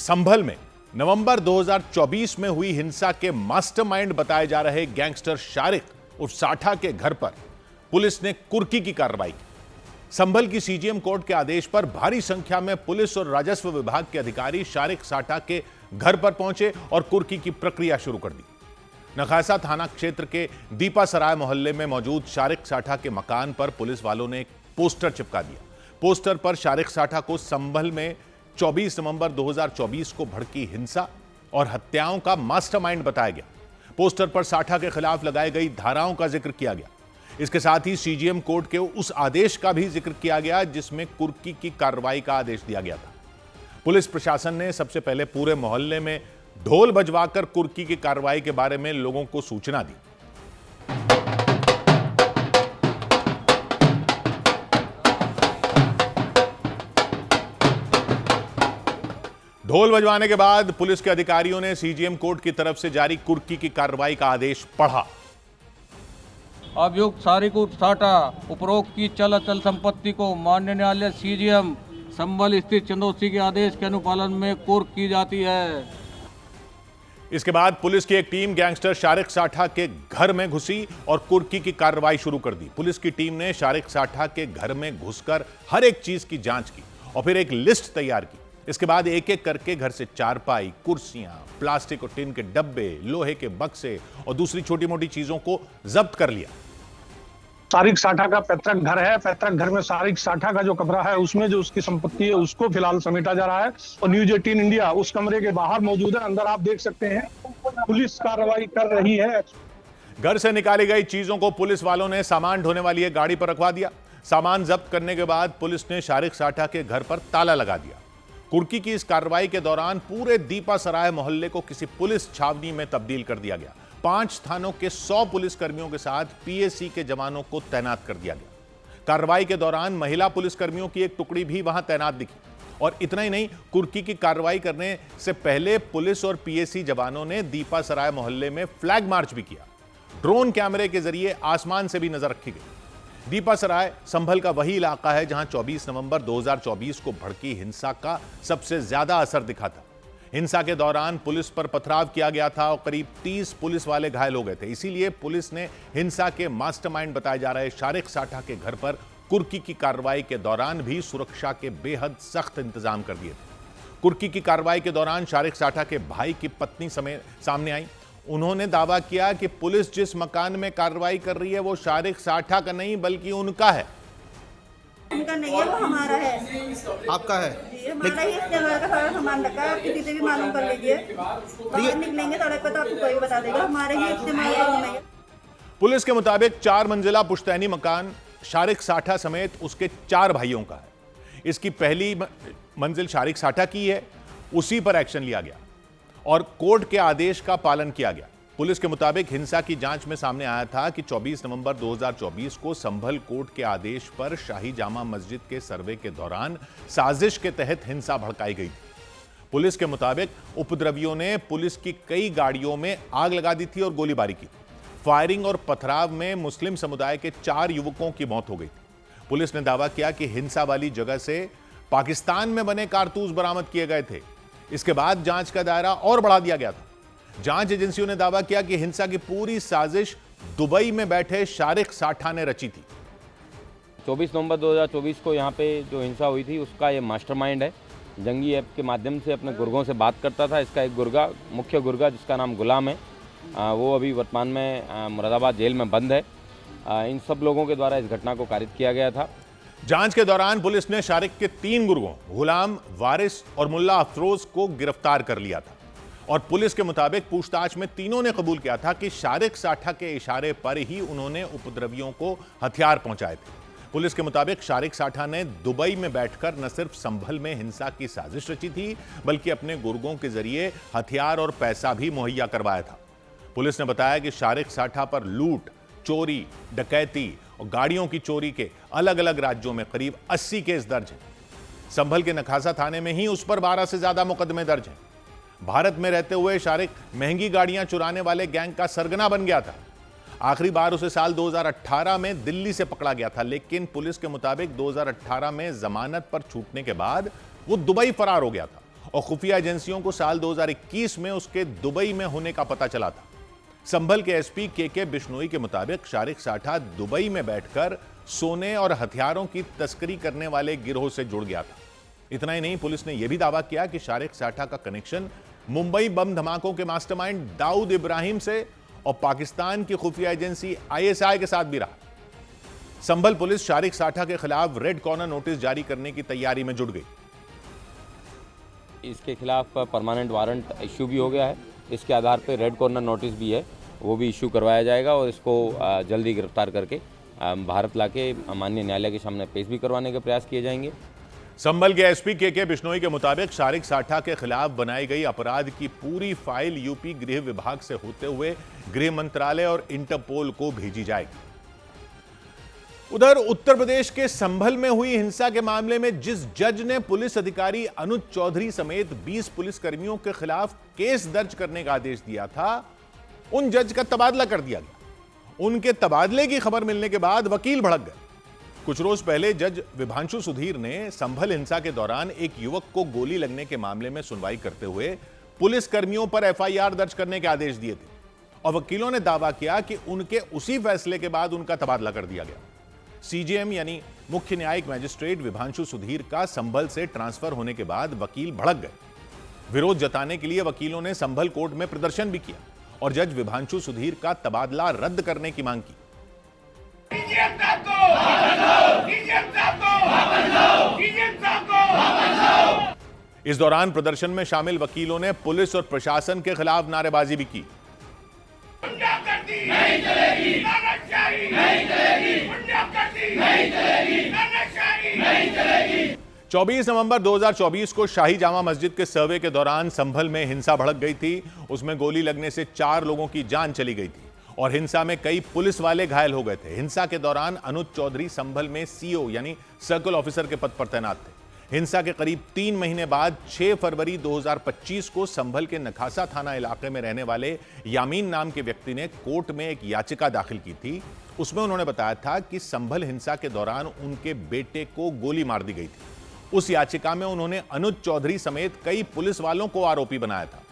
संभल में नवंबर 2024 में हुई हिंसा के मास्टरमाइंड बताए जा रहे गैंगस्टर शारिक उर्फ साठा के घर पर पुलिस ने कुर्की की कार्रवाई की। संभल की सीजीएम कोर्ट के आदेश पर भारी संख्या में पुलिस और राजस्व विभाग के अधिकारी शारिक साठा के घर पर पहुंचे और कुर्की की प्रक्रिया शुरू कर दी। नखासा थाना क्षेत्र के दीपासराय मोहल्ले में मौजूद शारिक साठा के मकान पर पुलिस वालों ने एक पोस्टर चिपका दिया। पोस्टर पर शारिक साठा को संभल में 24 नवंबर 2024 को भड़की हिंसा और हत्याओं का मास्टरमाइंड बताया गया। पोस्टर पर साठा के खिलाफ लगाई गई धाराओं का जिक्र किया गया। इसके साथ ही सीजीएम कोर्ट के उस आदेश का भी जिक्र किया गया जिसमें कुर्की की कार्रवाई का आदेश दिया गया था। पुलिस प्रशासन ने सबसे पहले पूरे मोहल्ले में ढोल बजवाकर कुर्की की कार्रवाई के बारे में लोगों को सूचना दी। ढोल बजवाने के बाद पुलिस के अधिकारियों ने सीजीएम कोर्ट की तरफ से जारी कुर्की की कार्रवाई का आदेश पढ़ा। अभियुक्त शारिक उर्फ साठा उपरोक्त की चल अचल संपत्ति को माननीय न्यायालय सीजीएम संभल स्थित चंदौसी के आदेश के अनुपालन में कुर्क की जाती है। इसके बाद पुलिस की एक टीम गैंगस्टर शारिक साठा के घर में घुसी और कुर्की की कार्रवाई शुरू कर दी। पुलिस की टीम ने शारिक साठा के घर में घुसकर हर एक चीज की जांच की और फिर एक लिस्ट तैयार की। इसके बाद एक एक करके घर से चारपाई, कुर्सियां, प्लास्टिक और टिन के डब्बे, लोहे के बक्से और दूसरी छोटी मोटी चीजों को जब्त कर लिया। शारिक साठा का पैतृक घर है। पैतृक घर में शारिक साठा का जो कमरा है उसमें जो उसकी संपत्ति है उसको फिलहाल समेटा जा रहा है और न्यूज 18 इंडिया उस कमरे के बाहर मौजूद है। अंदर आप देख सकते हैं पुलिस कार्रवाई कर रही है। घर से निकाली गई चीजों को पुलिस वालों ने सामान ढोने वाली एक गाड़ी पर रखवा दिया। सामान जब्त करने के बाद पुलिस ने शारिक साठा के घर पर ताला लगा दिया। कुर्की की इस कार्रवाई के दौरान पूरे दीपासराय मोहल्ले को किसी पुलिस छावनी में तब्दील कर दिया गया। 5 थानों के 100 पुलिसकर्मियों के साथ पीएसी के जवानों को तैनात कर दिया गया। कार्रवाई के दौरान महिला पुलिसकर्मियों की एक टुकड़ी भी वहां तैनात दिखी। और इतना ही नहीं, कुर्की की कार्रवाई करने से पहले पुलिस और पीएसी जवानों ने दीपासराय मोहल्ले में फ्लैग मार्च भी किया। ड्रोन कैमरे के जरिए आसमान से भी नजर रखी गई। दीपासराय संभल का वही इलाका है जहां 24 नवंबर 2024 को भड़की हिंसा का सबसे ज्यादा असर दिखा था। हिंसा के दौरान पुलिस पर पथराव किया गया था और करीब 30 पुलिस वाले घायल हो गए थे। इसीलिए पुलिस ने हिंसा के मास्टरमाइंड बताए जा रहे शारिक साठा के घर पर कुर्की की कार्रवाई के दौरान भी सुरक्षा के बेहद सख्त इंतजाम कर दिए थे। कुर्की की कार्रवाई के दौरान शारिक साठा के भाई की पत्नी सामने आई। उन्होंने दावा किया कि पुलिस जिस मकान में कार्रवाई कर रही है वो शारिक साठा का नहीं बल्कि उनका है। उनका नहीं है, वो हमारा है। आपका है? हमारा ही इसके अंदर का सारा सामान रखा है। आप किसी से भी मालूम कर लीजिए। बाहर निकलेंगे सड़क पर तो आपको कोई भी बता देगा। हमारे ही इस्तेमाल का है। पुलिस के मुताबिक 4 मंजिला पुश्तैनी मकान शारिक साठा समेत उसके 4 भाइयों का है। इसकी पहली मंजिल शारिक साठा की है। उसी पर एक्शन लिया गया और कोर्ट के आदेश का पालन किया गया। पुलिस के मुताबिक हिंसा की जांच में सामने आया था कि 24 नवंबर 2024 को संभल कोर्ट के आदेश पर शाही जामा मस्जिद के सर्वे के दौरान साजिश के तहत हिंसा भड़काई गई थी। पुलिस के मुताबिक उपद्रवियों ने पुलिस की कई गाड़ियों में आग लगा दी थी और गोलीबारी की। फायरिंग और पथराव में मुस्लिम समुदाय के 4 युवकों की मौत हो गई थी। पुलिस ने दावा किया कि हिंसा वाली जगह से पाकिस्तान में बने कारतूस बरामद किए गए थे। इसके बाद जांच का दायरा और बढ़ा दिया गया था। जांच एजेंसियों ने दावा किया कि हिंसा की पूरी साजिश दुबई में बैठे शारिक साठा ने रची थी। 24 नवंबर 2024 को यहाँ पे जो हिंसा हुई थी उसका ये मास्टरमाइंड है। जंगी ऐप के माध्यम से अपने गुर्गों से बात करता था। इसका एक गुर्गा, मुख्य गुर्गा जिसका नाम गुलाम है, वो अभी वर्तमान में मुरादाबाद जेल में बंद है। इन सब लोगों के द्वारा इस घटना को कारित किया गया था। जांच के दौरान पुलिस ने शारिक के 3 गुर्गों गुलाम, वारिस और मुल्ला अफरोज को गिरफ्तार कर लिया था और पुलिस के मुताबिक पूछताछ में तीनों ने कबूल किया था कि शारिक साठा के इशारे पर ही उन्होंने उपद्रवियों को हथियार पहुंचाए थे। पुलिस के मुताबिक शारिक साठा ने दुबई में बैठकर न सिर्फ संभल में हिंसा की साजिश रची थी बल्कि अपने गुर्गों के जरिए हथियार और पैसा भी मुहैया करवाया था। पुलिस ने बताया कि शारिक साठा पर लूट, चोरी, डकैती और गाड़ियों की चोरी के अलग अलग राज्यों में करीब 80 केस दर्ज हैं। संभल के नखासा थाने में ही उस पर 12 से ज्यादा मुकदमे दर्ज हैं। भारत में रहते हुए शारिक महंगी गाड़ियां चुराने वाले गैंग का सरगना बन गया था। आखिरी बार उसे साल 2018 में दिल्ली से पकड़ा गया था, लेकिन पुलिस के मुताबिक 2018 में जमानत पर छूटने के बाद वो दुबई फरार हो गया था और खुफिया एजेंसियों को साल 2021 में उसके दुबई में होने का पता चला था। संभल के एसपी के बिश्नोई के मुताबिक शारिक साठा दुबई में बैठकर सोने और हथियारों की तस्करी करने वाले गिरोह से जुड़ गया था। इतना ही नहीं, पुलिस ने यह भी दावा किया कि शारिक साठा का कनेक्शन मुंबई बम धमाकों के मास्टरमाइंड दाऊद इब्राहिम से और पाकिस्तान की खुफिया एजेंसी आईएसआई के साथ भी रहा। संभल पुलिस शारिक साठा के खिलाफ रेड कॉर्नर नोटिस जारी करने की तैयारी में जुट गई। इसके खिलाफ परमानेंट वारंट इश्यू भी हो गया है। इसके आधार पर रेड कॉर्नर नोटिस भी है, वो भी इश्यू करवाया जाएगा और इसको जल्दी गिरफ्तार करके भारत लाके माननीय न्यायालय के सामने पेश भी करवाने के प्रयास किए जाएंगे। संभल के एसपी के बिश्नोई के मुताबिक शारिक साठा के खिलाफ बनाई गई अपराध की पूरी फाइल यूपी गृह विभाग से होते हुए गृह मंत्रालय और इंटरपोल को भेजी जाएगी। उधर उत्तर प्रदेश के संभल में हुई हिंसा के मामले में जिस जज ने पुलिस अधिकारी अनुज चौधरी समेत 20 पुलिसकर्मियों के खिलाफ केस दर्ज करने का आदेश दिया था, उन जज का तबादला कर दिया गया। उनके तबादले की खबर मिलने के बाद वकील भड़क गए। कुछ रोज पहले जज विभांशु सुधीर ने संभल हिंसा के दौरान एक युवक को गोली लगने के मामले में सुनवाई करते हुए पुलिसकर्मियों पर एफआईआर दर्ज करने के आदेश दिए थे और वकीलों ने दावा किया कि उनके उसी फैसले के बाद उनका तबादला कर दिया गया। सीजेएम यानी मुख्य न्यायिक मैजिस्ट्रेट विभांशु सुधीर का संभल से ट्रांसफर होने के बाद वकील भड़क गए। विरोध जताने के लिए वकीलों ने संभल कोर्ट में प्रदर्शन भी किया और जज विभांशु सुधीर का तबादला रद्द करने की मांग की। इस दौरान प्रदर्शन में शामिल वकीलों ने पुलिस और प्रशासन के खिलाफ नारेबाजी भी की। नहीं चलेगी, नहीं चलेगी, नहीं चलेगी, नहीं चलेगी। 24 नवंबर 2024 को शाही जामा मस्जिद के सर्वे के दौरान संभल में हिंसा भड़क गई थी। उसमें गोली लगने से 4 लोगों की जान चली गई थी और हिंसा में कई पुलिस वाले घायल हो गए थे। हिंसा के दौरान अनुज चौधरी संभल में सीओ यानी सर्कल ऑफिसर के पद पर तैनात थे। हिंसा के करीब 3 महीने बाद 6 फरवरी 2025 को संभल के नखासा थाना इलाके में रहने वाले यामीन नाम के व्यक्ति ने कोर्ट में एक याचिका दाखिल की थी। उसमें उन्होंने बताया था कि संभल हिंसा के दौरान उनके बेटे को गोली मार दी गई थी। उस याचिका में उन्होंने अनुज चौधरी समेत कई पुलिस वालों को आरोपी बनाया था।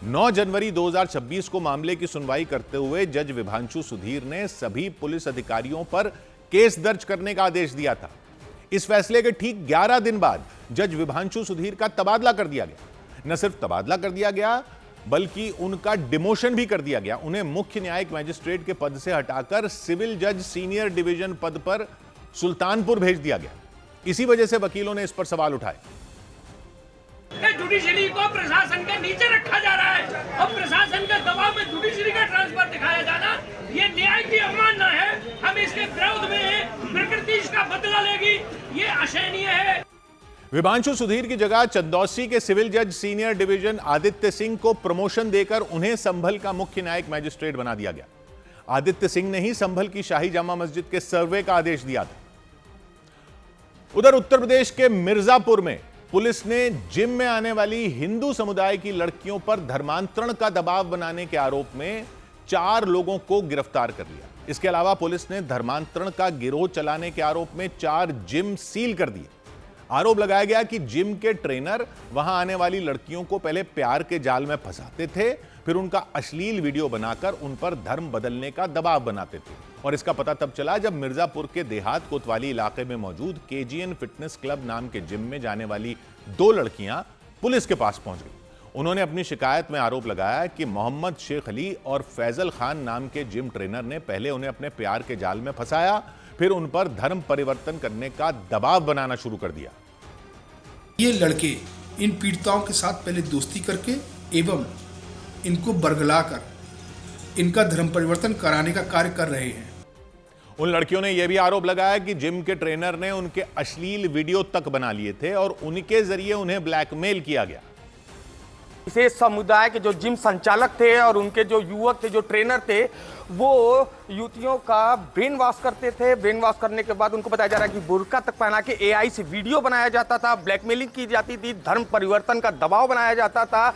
9 जनवरी 2026 को मामले की सुनवाई करते हुए जज विभांशु सुधीर ने सभी पुलिस अधिकारियों पर केस दर्ज करने का आदेश दिया था। इस फैसले के ठीक 11 दिन बाद जज विभांशु सुधीर का तबादला कर दिया गया। न सिर्फ तबादला कर दिया गया बल्कि उनका डिमोशन भी कर दिया गया। उन्हें मुख्य न्यायिक मैजिस्ट्रेट के पद से हटाकर सिविल जज सीनियर डिवीजन पद पर सुल्तानपुर भेज दिया गया। इसी वजह से वकीलों ने इस पर सवाल उठाए। जुडिशरी को प्रशासन के नीचे रखा जा रहा है और प्रशासन के दबाव में जुडिशरी का ट्रांसफर दिखाया जाना ये न्याय की अवमानना है। हम इसके विरोध में हैं। प्रकृति इसका बदला लेगी, ये असहनीय है। विभांशु सुधीर की जगह चंदौसी के सिविल जज सीनियर डिवीजन आदित्य सिंह को प्रमोशन देकर उन्हें संभल का मुख्य न्यायिक मैजिस्ट्रेट बना दिया गया। आदित्य सिंह ने ही संभल की शाही जामा मस्जिद के सर्वे का आदेश दिया था। उधर उत्तर प्रदेश के मिर्जापुर में पुलिस ने जिम में आने वाली हिंदू समुदाय की लड़कियों पर धर्मांतरण का दबाव बनाने के आरोप में 4 लोगों को गिरफ्तार कर लिया। इसके अलावा पुलिस ने धर्मांतरण का गिरोह चलाने के आरोप में 4 जिम सील कर दिए। आरोप लगाया गया कि जिम के ट्रेनर वहां आने वाली लड़कियों को पहले प्यार के जाल में फंसाते थे, फिर उनका अश्लील वीडियो बनाकर उन पर धर्म बदलने का दबाव बनाते थे। और इसका पता तब चला जब मिर्जापुर के देहात कोतवाली इलाके में मौजूद केजीएन फिटनेस क्लब नाम के जिम में जाने वाली 2 लड़कियां पुलिस के पास पहुंच गई। उन्होंने अपनी शिकायत में आरोप लगाया कि मोहम्मद शेख अली और फैजल खान नाम के जिम ट्रेनर ने पहले उन्हें अपने प्यार के जाल में फंसाया, फिर उन पर धर्म परिवर्तन करने का दबाव बनाना शुरू कर दिया। ये लड़के इन पीड़िताओं के साथ पहले दोस्ती करके एवं इनको बरगलाकर इनका धर्म परिवर्तन कराने का कार्य कर रहे हैं। उन लड़कियों ने यह भी आरोप लगाया कि जिम के ट्रेनर ने उनके अश्लील वीडियो तक बना लिए थे और उनके जरिए उन्हें ब्लैकमेल किया गया। विशेष समुदाय के जो जिम संचालक थे और उनके जो युवक थे, जो ट्रेनर थे, वो युवतियों का ब्रेन वॉश करते थे। ब्रेन वॉश करने के बाद उनको बताया जा रहा है कि बुर्का तक पहना के एआई से वीडियो बनाया जाता था, ब्लैकमेलिंग की जाती थी, धर्म परिवर्तन का दबाव बनाया जाता था।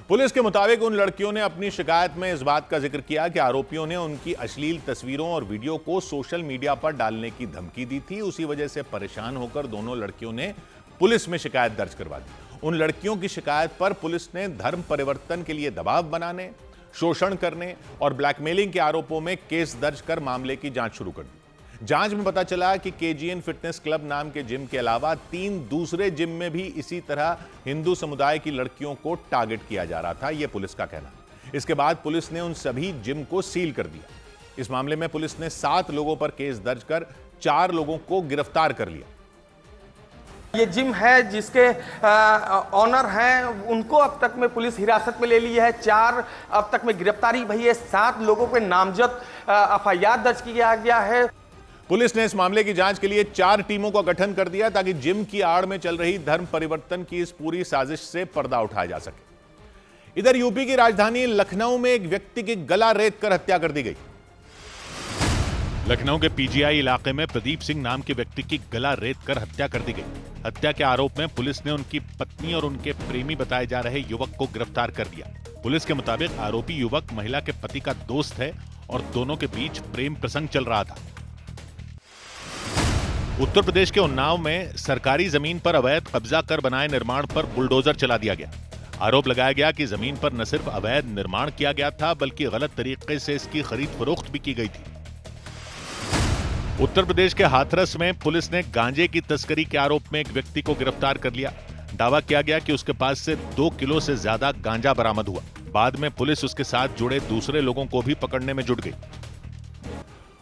पुलिस के मुताबिक उन लड़कियों ने अपनी शिकायत में इस बात का जिक्र किया कि आरोपियों ने उनकी अश्लील तस्वीरों और वीडियो को सोशल मीडिया पर डालने की धमकी दी थी। उसी वजह से परेशान होकर दोनों लड़कियों ने पुलिस में शिकायत दर्ज करवा दी। उन लड़कियों की शिकायत पर पुलिस ने धर्म परिवर्तन के लिए दबाव बनाने, शोषण करने और ब्लैकमेलिंग के आरोपों में केस दर्ज कर मामले की जांच शुरू कर दी। जांच में पता चला कि केजीएन फिटनेस क्लब नाम के जिम के अलावा 3 दूसरे जिम में भी इसी तरह हिंदू समुदाय की लड़कियों को टारगेट किया जा रहा था, यह पुलिस का कहना है। इसके बाद पुलिस ने उन सभी जिम को सील कर दिया। इस मामले में पुलिस ने 7 लोगों पर केस दर्ज कर 4 लोगों को गिरफ्तार कर लिया। ये जिम है जिसके ऑनर हैं, उनको अब तक में पुलिस हिरासत में ले ली है। 4 अब तक में गिरफ्तारी हुई है। 7 लोगों पे नामजद एफआईआर दर्ज किया गया है। पुलिस ने इस मामले की जांच के लिए 4 टीमों का गठन कर दिया ताकि जिम की आड़ में चल रही धर्म परिवर्तन की इस पूरी साजिश से पर्दा उठाया जा सके। इधर यूपी की राजधानी लखनऊ में एक व्यक्ति की गला रेत कर हत्या कर दी गई। लखनऊ के पीजीआई इलाके में प्रदीप सिंह नाम के व्यक्ति की गला रेत कर हत्या कर दी गई। हत्या के आरोप में पुलिस ने उनकी पत्नी और उनके प्रेमी बताए जा रहे युवक को गिरफ्तार कर लिया। पुलिस के मुताबिक आरोपी युवक महिला के पति का दोस्त है और दोनों के बीच प्रेम प्रसंग चल रहा था। उत्तर प्रदेश के उन्नाव में सरकारी जमीन पर अवैध कब्जा कर बनाए निर्माण पर बुलडोजर चला दिया गया। आरोप लगाया गया कि जमीन पर न सिर्फ अवैध निर्माण किया गया था बल्कि गलत तरीके से इसकी खरीद फरोख्त भी की गई थी। उत्तर प्रदेश के हाथरस में पुलिस ने गांजे की तस्करी के आरोप में एक व्यक्ति को गिरफ्तार कर लिया। दावा किया गया कि उसके पास से 2 किलो से ज्यादा गांजा बरामद हुआ। बाद में पुलिस उसके साथ जुड़े दूसरे लोगों को भी पकड़ने में जुट गई।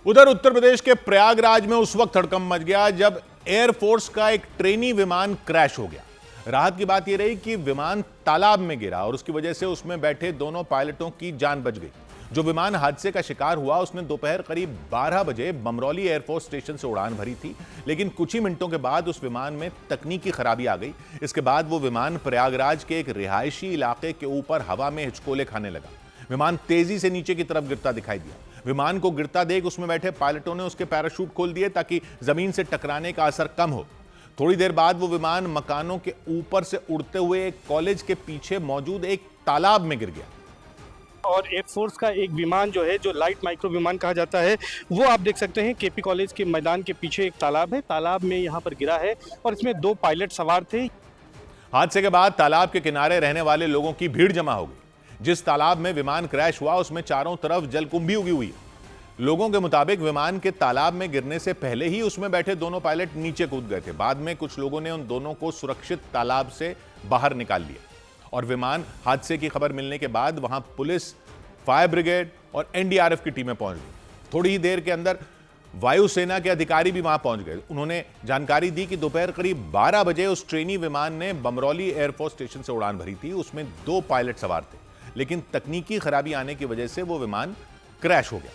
उधर उत्तर प्रदेश के प्रयागराज में उस वक्त हड़कंप मच गया जब एयरफोर्स का एक ट्रेनी विमान क्रैश हो गया। राहत की बात यह रही कि विमान तालाब में गिरा और उसकी वजह से उसमें बैठे दोनों पायलटों की जान बच गई। जो विमान हादसे का शिकार हुआ उसने दोपहर करीब 12 बजे बमरौली एयरफोर्स स्टेशन से उड़ान भरी थी, लेकिन कुछ ही मिनटों के बाद उस विमान में तकनीकी खराबी आ गई। इसके बाद वो विमान प्रयागराज के एक रिहायशी इलाके के ऊपर हवा में हिचकोले खाने लगा। विमान तेजी से नीचे की तरफ गिरता दिखाई दिया। विमान को गिरता देख उसमें बैठे पायलटों ने उसके पैराशूट खोल दिए ताकि जमीन से टकराने का असर कम हो। थोड़ी देर बाद वो विमान मकानों के ऊपर से उड़ते हुए एक कॉलेज के पीछे मौजूद एक तालाब में गिर गया। और एयरफोर्स का एक विमान जो है, जो लाइट माइक्रो विमान कहा जाता है, वो आप देख सकते हैं केपी कॉलेज के मैदान के पीछे एक तालाब है। तालाब में यहाँ पर गिरा है और इसमें 2 पायलट सवार थे। हादसे के बाद तालाब के किनारे रहने वाले लोगों की भीड़ जमा हो गई। जिस तालाब में विमान क्रैश हुआ उसमें चारों तरफ जलकुंभी उगी हुई है। लोगों के मुताबिक विमान के तालाब में गिरने से पहले ही उसमें बैठे दोनों पायलट नीचे कूद गए थे। बाद में कुछ लोगों ने उन दोनों को सुरक्षित तालाब से बाहर निकाल लिया और विमान हादसे की खबर मिलने के बाद वहां पुलिस, फायर ब्रिगेड और एनडीआरएफ की टीमें पहुंच गई। थोड़ी ही देर के अंदर वायुसेना के अधिकारी भी वहां पहुंच गए। उन्होंने जानकारी दी कि दोपहर करीब 12 बजे उस ट्रेनी विमान ने बमरौली एयरफोर्स स्टेशन से उड़ान भरी थी। उसमें 2 पायलट सवार थे, लेकिन तकनीकी खराबी आने की वजह से वो विमान क्रैश हो गया।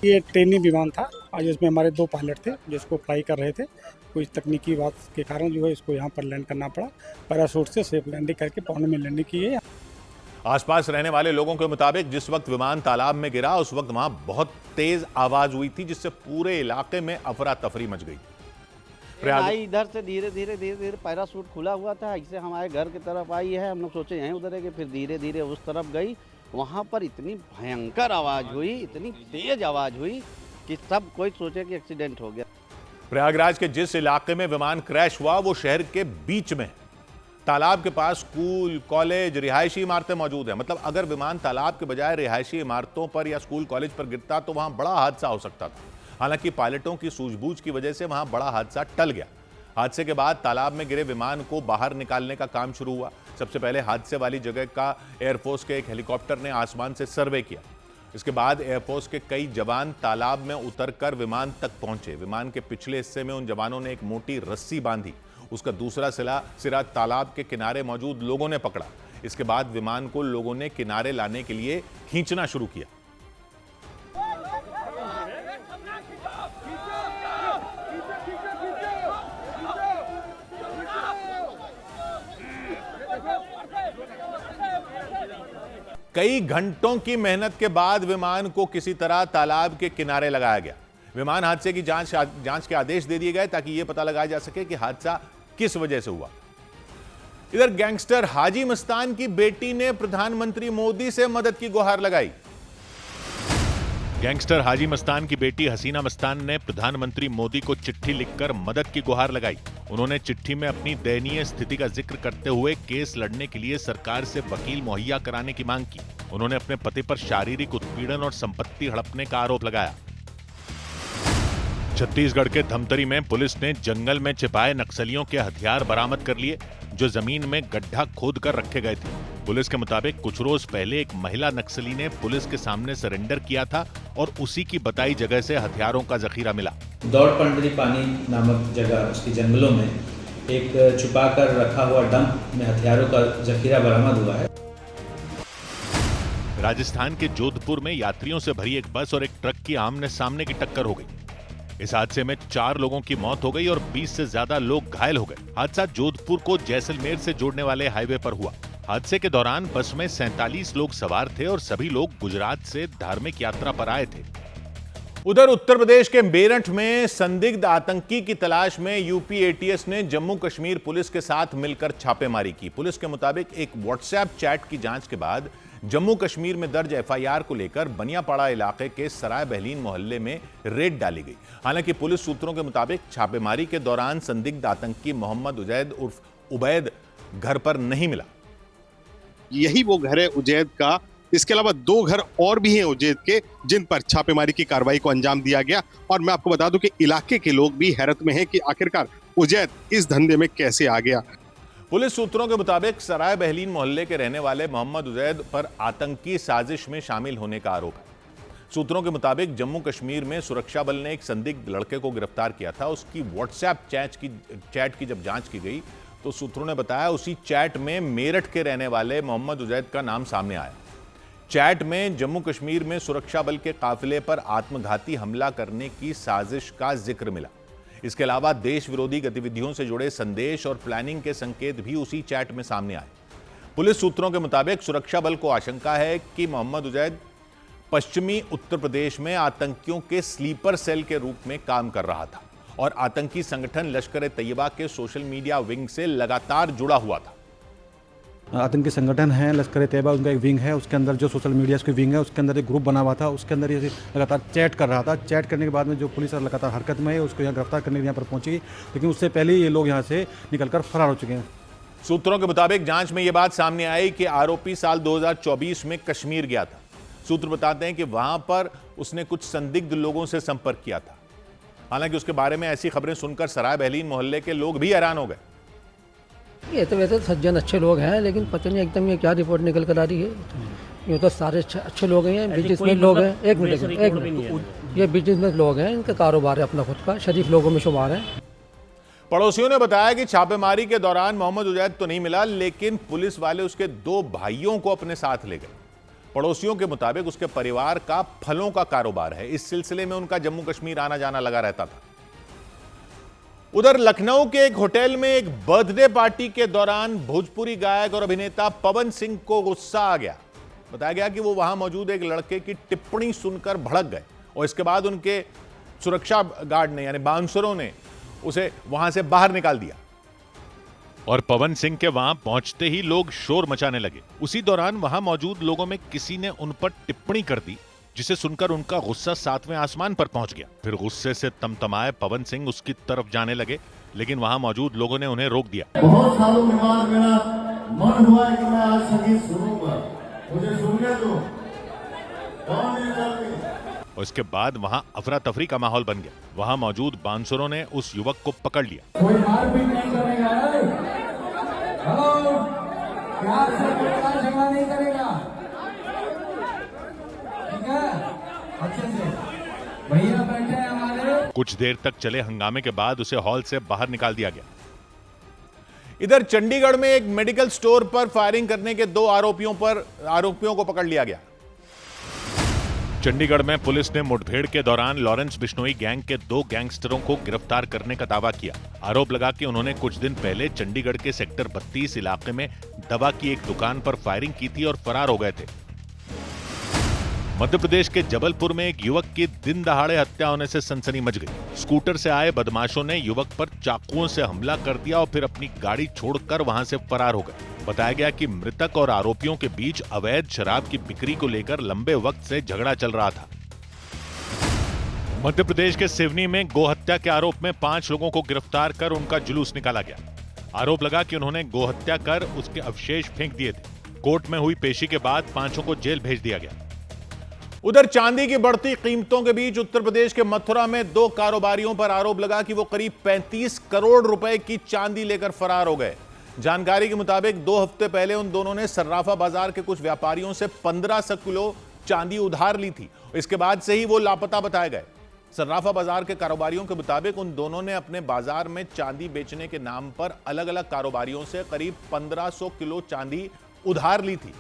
ये ट्रेनी विमान था। आज इसमें हमारे 2 पायलट थे जो इसको फ्लाई कर रहे थे। कुछ तकनीकी बात के कारण जो है इसको यहाँ पर लैंड करना पड़ा। पैराशूट से सेफ लैंडिंग करके पौने में लैंडिंग की है। आसपास रहने वाले लोगों के मुताबिक जिस वक्त विमान तालाब में गिरा उस वक्त वहां बहुत तेज आवाज हुई थी जिससे पूरे इलाके में अफरा तफरी मच गई। आई इधर से धीरे धीरे पैराशूट खुला हुआ था, इससे हमारे घर की तरफ आई है। हम लोग सोचे यहीं उधरेंगे, फिर धीरे धीरे उस तरफ गई। वहाँ पर इतनी भयंकर आवाज़ हुई, इतनी तेज आवाज़ हुई कि सब कोई सोचे कि एक्सीडेंट हो गया। प्रयागराज के जिस इलाके में विमान क्रैश हुआ वो शहर के बीच में है। तालाब के पास स्कूल, कॉलेज, रिहायशी इमारतें मौजूद हैं। मतलब अगर विमान तालाब के बजाय रिहायशी इमारतों पर या स्कूल कॉलेज पर गिरता तो वहां बड़ा हादसा हो सकता था। हालांकि पायलटों की सूझबूझ की वजह से वहां बड़ा हादसा टल गया। हादसे के बाद तालाब में गिरे विमान को बाहर निकालने का काम शुरू हुआ। सबसे पहले हादसे वाली जगह का एयरफोर्स के एक हेलीकॉप्टर ने आसमान से सर्वे किया। इसके बाद एयरफोर्स के कई जवान तालाब में उतरकर विमान तक पहुंचे। विमान के पिछले हिस्से में उन जवानों ने एक मोटी रस्सी बांधी। उसका दूसरा सिरा तालाब के किनारे मौजूद लोगों ने पकड़ा। इसके बाद विमान को लोगों ने किनारे लाने के लिए खींचना शुरू किया। कई घंटों की मेहनत के बाद विमान को किसी तरह तालाब के किनारे लगाया गया। विमान हादसे की जांच के आदेश दे दिए गए ताकि यह पता लगाया जा सके कि हादसा किस वजह से हुआ। इधर गैंगस्टर हाजी मस्तान की बेटी ने प्रधानमंत्री मोदी से मदद की गुहार लगाई। गैंगस्टर हाजी मस्तान की बेटी हसीना मस्तान ने प्रधानमंत्री मोदी को चिट्ठी लिखकर मदद की गुहार लगाई। उन्होंने चिट्ठी में अपनी दयनीय स्थिति का जिक्र करते हुए केस लड़ने के लिए सरकार से वकील मुहैया कराने की मांग की। उन्होंने अपने पति पर शारीरिक उत्पीड़न और संपत्ति हड़पने का आरोप लगाया। छत्तीसगढ़ के धमतरी में पुलिस ने जंगल में छिपाए नक्सलियों के हथियार बरामद कर लिए, जो जमीन में गड्ढा खोद कर रखे गए थे। पुलिस के मुताबिक कुछ रोज पहले एक महिला नक्सली ने पुलिस के सामने सरेंडर किया था और उसी की बताई जगह से हथियारों का जखीरा मिला। दौड़ पंडरी पानी नामक जगह उसके जंगलों में एक छुपा कर रखा हुआ डंप में हथियारों का जखीरा बरामद हुआ है। राजस्थान के जोधपुर में यात्रियों से भरी एक बस और एक ट्रक की आमने सामने की टक्कर हो गई। इस हादसे में 4 लोगों की मौत हो गई और 20 से ज्यादा लोग घायल हो गए। हादसा जोधपुर को जैसलमेर से जोड़ने वाले हाईवे पर हुआ। हादसे के दौरान बस में 47 लोग सवार थे और सभी लोग गुजरात से धार्मिक यात्रा पर आए थे। उधर उत्तर प्रदेश के मेरठ में संदिग्ध आतंकी की तलाश में यूपी एटीएस ने जम्मू कश्मीर पुलिस के साथ मिलकर छापेमारी की। पुलिस के मुताबिक एक व्हाट्सएप चैट की जांच के बाद जम्मू कश्मीर में दर्ज एफआईआर को लेकर बनियापाड़ा इलाके के सराय बहलीन मोहल्ले में रेड डाली गई। हालांकि पुलिस सूत्रों के मुताबिक छापेमारी के दौरान संदिग्ध आतंकी मोहम्मद उजैद उर्फ उबैद घर पर नहीं मिला। यही वो घर है उजैद का। इसके अलावा 2 घर और भी हैं उजैद के, जिन पर छापेमारी की कार्रवाई को अंजाम दिया गया। और मैं आपको बता दूं कि इलाके के लोग भी हैरत में हैं कि आखिरकार उजैद इस धंधे में कैसे आ गया। पुलिस सूत्रों के मुताबिक सराय बहलीन मोहल्ले के रहने वाले मोहम्मद उजैद पर आतंकी साजिश में शामिल होने का आरोप है। सूत्रों के मुताबिक जम्मू कश्मीर में सुरक्षा बल ने एक संदिग्ध लड़के को गिरफ्तार किया था। उसकी व्हाट्सएप चैट की जब जांच की गई तो सूत्रों ने बताया उसी चैट में मेरठ के रहने वाले मोहम्मद उजैद का नाम सामने आया। चैट में जम्मू कश्मीर में सुरक्षा बल के काफिले पर आत्मघाती हमला करने की साजिश का जिक्र मिला। इसके अलावा देश विरोधी गतिविधियों से जुड़े संदेश और प्लानिंग के संकेत भी उसी चैट में सामने आए। पुलिस सूत्रों के मुताबिक सुरक्षा बल को आशंका है कि मोहम्मद उजैद पश्चिमी उत्तर प्रदेश में आतंकियों के स्लीपर सेल के रूप में काम कर रहा था और आतंकी संगठन लश्कर ए तैयबा के सोशल मीडिया विंग से लगातार जुड़ा हुआ था। आतंकी संगठन है लश्कर ए तैयबा, उनका एक विंग है, उसके अंदर जो सोशल मीडिया की विंग है उसके अंदर एक ग्रुप बना हुआ था। उसके अंदर ये लगातार चैट कर रहा था। चैट करने के बाद में जो पुलिस लगातार हरकत में है, उसको यहाँ गिरफ्तार करने के लिए यहाँ पर पहुंची, लेकिन उससे पहले ये लोग यहाँ से निकलकर फरार हो चुके हैं। सूत्रों के मुताबिक जांच में यह बात सामने आई कि आरोपी साल 2024 में कश्मीर गया था। सूत्र बताते हैं कि वहां पर उसने कुछ संदिग्ध लोगों से संपर्क किया था। हालांकि उसके बारे में ऐसी खबरें सुनकर सराय बहलीन मोहल्ले के लोग भी हैरान हो गए। ये तो वैसे सज्जन अच्छे लोग हैं, लेकिन पता नहीं एकदम ये क्या रिपोर्ट निकल कर आ रही है। ये तो सारे अच्छे लोग हैं, बिजनेसमैन लोग हैं। एक मिनट, ये बिजनेसमैन लोग हैं, इनका कारोबार है अपना खुद का, शरीफ लोगों में शुमार है। पड़ोसियों ने बताया कि छापेमारी के दौरान मोहम्मद उजैद तो नहीं मिला, लेकिन पुलिस वाले उसके 2 भाइयों को अपने साथ ले गए। पड़ोसियों के मुताबिक उसके परिवार का फलों का कारोबार है। इस सिलसिले में उनका जम्मू कश्मीर आना जाना लगा रहता था। उधर लखनऊ के एक होटल में एक बर्थडे पार्टी के दौरान भोजपुरी गायक और अभिनेता पवन सिंह को गुस्सा आ गया। बताया गया कि वो वहां मौजूद एक लड़के की टिप्पणी सुनकर भड़क गए और इसके बाद उनके सुरक्षा गार्ड ने यानी बाउंसरों ने उसे वहां से बाहर निकाल दिया और पवन सिंह के वहां पहुंचते ही लोग शोर मचाने लगे। उसी दौरान वहां मौजूद लोगों में किसी ने उन पर टिप्पणी कर दी, जिसे सुनकर उनका गुस्सा 7वें आसमान पर पहुंच गया। फिर गुस्से से तमतमाए पवन सिंह उसकी तरफ जाने लगे, लेकिन वहां मौजूद लोगों ने उन्हें रोक दिया। बहुत सालों के बाद मेरा मन हुआ कि मैं आज संगीत सुनूंगा, मुझे सुनने दो। और इसके बाद वहां अफरा तफरी का माहौल बन गया। वहां मौजूद बांसुरों ने उस युवक को पकड़ लिया। कोई मारपीट नहीं करेगा, हेलो, प्यार से कोई झगड़ा नहीं करेगा, ठीक है? अच्छे से भैया बैठे हैं हमारे। कुछ देर तक चले हंगामे के बाद उसे हॉल से बाहर निकाल दिया गया। इधर चंडीगढ़ में एक मेडिकल स्टोर पर फायरिंग करने के 2 आरोपियों को पकड़ लिया गया। चंडीगढ़ में पुलिस ने मुठभेड़ के दौरान लॉरेंस बिश्नोई गैंग के 2 गैंगस्टरों को गिरफ्तार करने का दावा किया। आरोप लगा कि उन्होंने कुछ दिन पहले चंडीगढ़ के सेक्टर 32 इलाके में दवा की एक दुकान पर फायरिंग की थी और फरार हो गए थे। मध्य प्रदेश के जबलपुर में एक युवक की दिन दहाड़े हत्या होने से सनसनी मच गई। स्कूटर से आए बदमाशों ने युवक पर चाकुओं से हमला कर दिया और फिर अपनी गाड़ी छोड़कर वहां से फरार हो गए। बताया गया कि मृतक और आरोपियों के बीच अवैध शराब की बिक्री को लेकर लंबे वक्त से झगड़ा चल रहा था। मध्य प्रदेश के सिवनी में गोहत्या के आरोप में 5 लोगों को गिरफ्तार कर उनका जुलूस निकाला गया। आरोप लगा कि उन्होंने गोहत्या कर उसके अवशेष फेंक दिए थे। कोर्ट में हुई पेशी के बाद 5 को जेल भेज दिया गया। उधर चांदी की बढ़ती कीमतों के बीच उत्तर प्रदेश के मथुरा में 2 कारोबारियों पर आरोप लगा कि वो करीब 35 करोड़ रुपए की चांदी लेकर फरार हो गए। जानकारी के मुताबिक 2 हफ्ते पहले उन दोनों ने सर्राफा बाजार के कुछ व्यापारियों से 1500 किलो चांदी उधार ली थी। इसके बाद से ही वो लापता बताए गए। सर्राफा बाजार के कारोबारियों के मुताबिक उन दोनों ने अपने बाजार में चांदी बेचने के नाम पर अलग अलग कारोबारियों से करीब 1500 किलो चांदी उधार ली थी।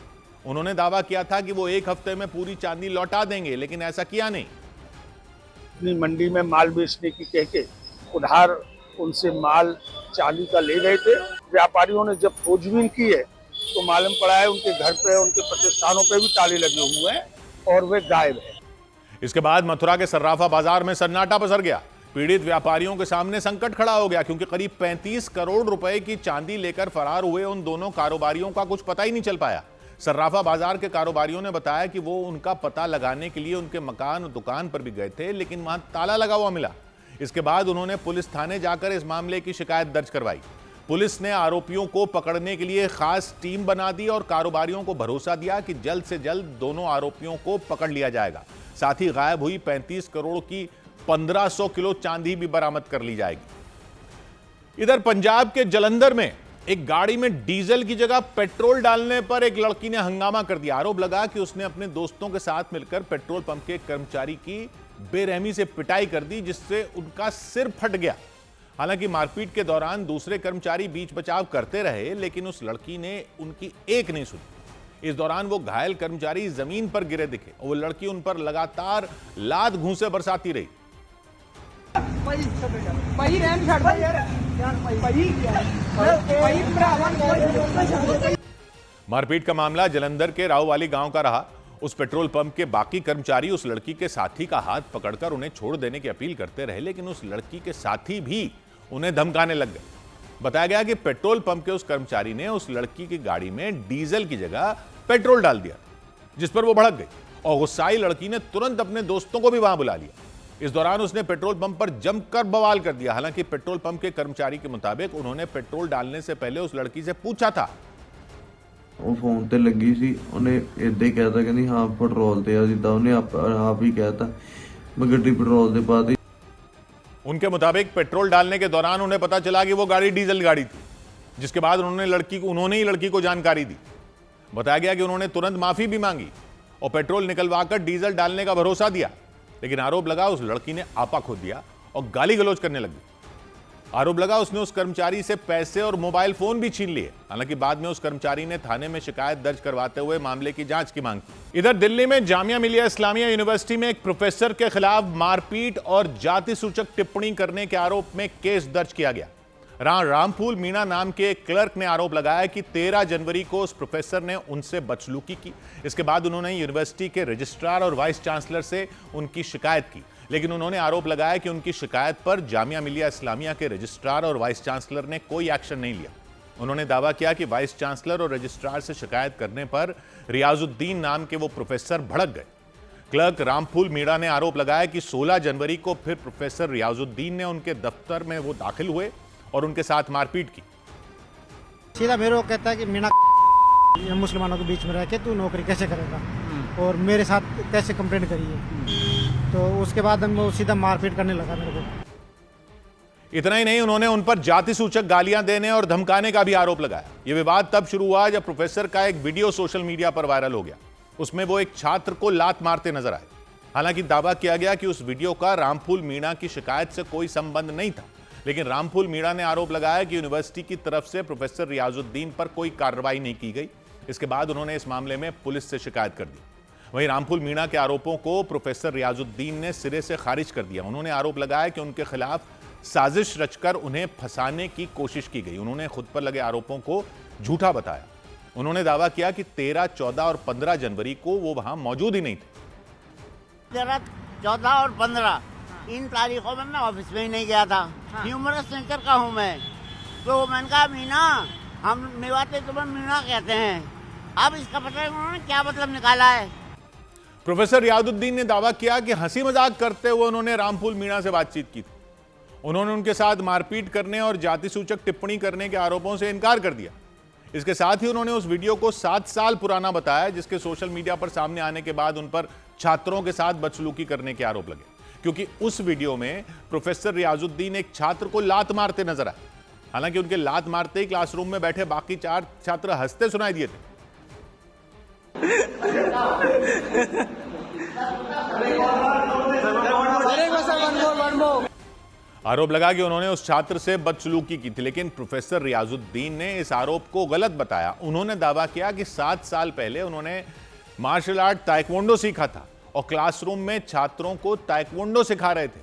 उन्होंने दावा किया था कि वो 1 हफ्ते में पूरी चांदी लौटा देंगे, लेकिन ऐसा किया नहीं। मंडी में माल बेचने की कह के उधार उनसे माल चांदी का ले गए थे। व्यापारियों ने जब खोजबीन की है तो मालूम पड़ा है उनके घर पे, उनके प्रतिष्ठानों पे भी ताले लगे हुए हैं और वे गायब है। इसके बाद मथुरा के सर्राफा बाजार में सन्नाटा पसर गया। पीड़ित व्यापारियों के सामने संकट खड़ा हो गया, क्योंकि करीब 35 करोड़ रुपए की चांदी लेकर फरार हुए उन दोनों कारोबारियों का कुछ पता ही नहीं चल पाया। सर्राफा बाजार के कारोबारियों ने बताया कि वो उनका पता लगाने के लिए उनके मकान और दुकान पर भी गए थे, लेकिन वहां ताला लगा हुआ मिला। इसके बाद उन्होंने पुलिस थाने जाकर इस मामले की शिकायत दर्ज करवाई। पुलिस ने आरोपियों को पकड़ने के लिए खास टीम बना दी और कारोबारियों को भरोसा दिया कि जल्द से जल्द दोनों आरोपियों को पकड़ लिया जाएगा। साथ ही गायब हुई 35 करोड़ की 1500 किलो चांदी भी बरामद कर ली जाएगी। इधर पंजाब के जलंधर में एक गाड़ी में डीजल की जगह पेट्रोल डालने पर एक लड़की ने हंगामा कर दिया। आरोप लगा कि उसने अपने दोस्तों के साथ मिलकर पेट्रोल पंप के कर्मचारी की बेरहमी से पिटाई कर दी, जिससे उनका सिर फट गया। हालांकि मारपीट के दौरान दूसरे कर्मचारी बीच बचाव करते रहे, लेकिन उस लड़की ने उनकी एक नहीं सुनी। इस दौरान वो घायल कर्मचारी जमीन पर गिरे दिखे और वो लड़की उन पर लगातार लात घूंसे बरसाती रही। मारपीट का मामला जलंधर के राववाली गांव का रहा। उस पेट्रोल पंप के बाकी कर्मचारी उस लड़की के साथी का हाथ पकड़कर उन्हें छोड़ देने की अपील करते रहे, लेकिन उस लड़की के साथी भी उन्हें धमकाने लग गए। बताया गया कि पेट्रोल पंप के उस कर्मचारी ने उस लड़की की गाड़ी में डीजल की जगह पेट्रोल डाल दिया, जिस पर वो भड़क गई और गुस्साई लड़की ने तुरंत अपने दोस्तों को भी वहां बुला लिया। इस दौरान उसने पेट्रोल पंप पर जमकर बवाल कर दिया। हालांकि पेट्रोल पंप के कर्मचारी के मुताबिक उन्होंने पेट्रोल डालने से पहले उस लड़की से पूछा था। ਉਹ ਫੋਨ ਤੇ ਲੱਗੀ ਸੀ, ਉਹਨੇ ਇਦਾਂ ਹੀ ਕਹਿਤਾ ਕਹਿੰਦੀ ਹਾਂ ਪੈਟਰੋਲ ਤੇ ਆ, ਜਿੱਦਾਂ ਉਹਨੇ ਆਪ ਹੀ ਕਹਿਤਾ मैं गड्डी पेट्रोल दे पा दी। उनके मुताबिक पेट्रोल डालने के दौरान उन्हें पता चला कि वो गाड़ी डीजल गाड़ी थी, जिसके बाद उन्होंने ही लड़की को जानकारी दी। बताया गया कि उन्होंने तुरंत माफी भी मांगी और पेट्रोल निकलवाकर डीजल डालने का भरोसा दिया, लेकिन आरोप लगा उस लड़की ने आपा खो दिया और गाली गलौज करने लगी। आरोप लगा उसने उस कर्मचारी से पैसे और मोबाइल फोन भी छीन लिए। हालांकि बाद में उस कर्मचारी ने थाने में शिकायत दर्ज करवाते हुए मामले की जांच की मांग की। इधर दिल्ली में जामिया मिलिया इस्लामिया यूनिवर्सिटी में एक प्रोफेसर के खिलाफ मारपीट और जाति सूचक टिप्पणी करने के आरोप में केस दर्ज किया गया। रामफूल मीणा नाम के एक क्लर्क ने आरोप लगाया कि 13 जनवरी को उस प्रोफेसर ने उनसे बदसलूकी की। इसके बाद उन्होंने यूनिवर्सिटी के रजिस्ट्रार और वाइस चांसलर से उनकी शिकायत की, लेकिन उन्होंने आरोप लगाया कि उनकी शिकायत पर जामिया मिलिया इस्लामिया के रजिस्ट्रार और वाइस चांसलर ने कोई एक्शन नहीं लिया। उन्होंने दावा किया कि वाइस चांसलर और रजिस्ट्रार से शिकायत करने पर रियाजुद्दीन नाम के वो प्रोफेसर भड़क गए। क्लर्क रामफूल मीणा ने आरोप लगाया कि 16 जनवरी को फिर प्रोफेसर रियाजुद्दीन ने उनके दफ्तर में वो दाखिल हुए और उनके साथ मारपीट की। सीधा मेरे को कहता है कि मीणा मुसलमानों के बीच में रह के तू नौकरी कैसे करेगा और मेरे साथ कैसे कंप्लेंट करिए, तो उसके बाद वो सीधा मारपीट करने लगा मेरे को। इतना ही नहीं, उन्होंने उन पर जाति सूचक गालियां देने और धमकाने का भी आरोप लगाया। यह विवाद तब शुरू हुआ जब प्रोफेसर का एक वीडियो सोशल मीडिया पर वायरल हो गया। उसमें वो एक छात्र को लात मारते नजर आए। हालांकि दावा किया गया कि उस वीडियो का रामफूल मीणा की शिकायत से कोई संबंध नहीं था, लेकिन रामफूल मीणा ने आरोप लगाया कि यूनिवर्सिटी की तरफ से प्रोफेसर रियाजुद्दीन पर कोई कार्रवाई नहीं की गई। इसके बाद उन्होंने इस मामले में पुलिस से शिकायत कर दी। वहीं रामफूल मीणा के आरोपों को प्रोफेसर रियाजुद्दीन ने सिरे से खारिज कर दिया। उन्होंने आरोप लगाया कि उनके खिलाफ साजिश रचकर उन्हें फंसाने की कोशिश की गई। उन्होंने खुद पर लगे आरोपों को झूठा बताया। उन्होंने दावा किया कि 13, 14 और 15 जनवरी को वो वहां मौजूद ही नहीं थे। 14 और 15 इन तारीखों में मैं ऑफिस में ही नहीं गया था। ह्यूमरस नेचर का हूँ मैं, तो मैंने कहा मीना, हम मेवाते तुम्हें मीना कहते हैं। अब इसका पता है उन्होंने क्या मतलब निकाला है। प्रोफेसर रियाजुद्दीन ने दावा किया कि हंसी मजाक करते हुए उन्होंने रामफूल मीणा से बातचीत की थी। उन्होंने उनके साथ मारपीट करने और जाति सूचक टिप्पणी करने के आरोपों से इनकार कर दिया। इसके साथ ही उन्होंने उस वीडियो को 7 साल पुराना बताया, जिसके सोशल मीडिया पर सामने आने के बाद उन पर छात्रों के साथ बदसलूकी करने के आरोप लगे, क्योंकि उस वीडियो में प्रोफेसर रियाजुद्दीन एक छात्र को लात मारते नजर आए। हालांकि उनके लात मारते ही क्लासरूम में बैठे बाकी 4 छात्र हंसते सुनाई दिए थे। आरोप लगा कि उन्होंने उस छात्र से बदसलूकी की थी, लेकिन प्रोफेसर रियाजुद्दीन ने इस आरोप को गलत बताया। उन्होंने दावा किया कि 7 साल पहले उन्होंने मार्शल आर्ट ताइक्वांडो सीखा था और क्लासरूम में छात्रों को ताइक्वांडो सिखा रहे थे।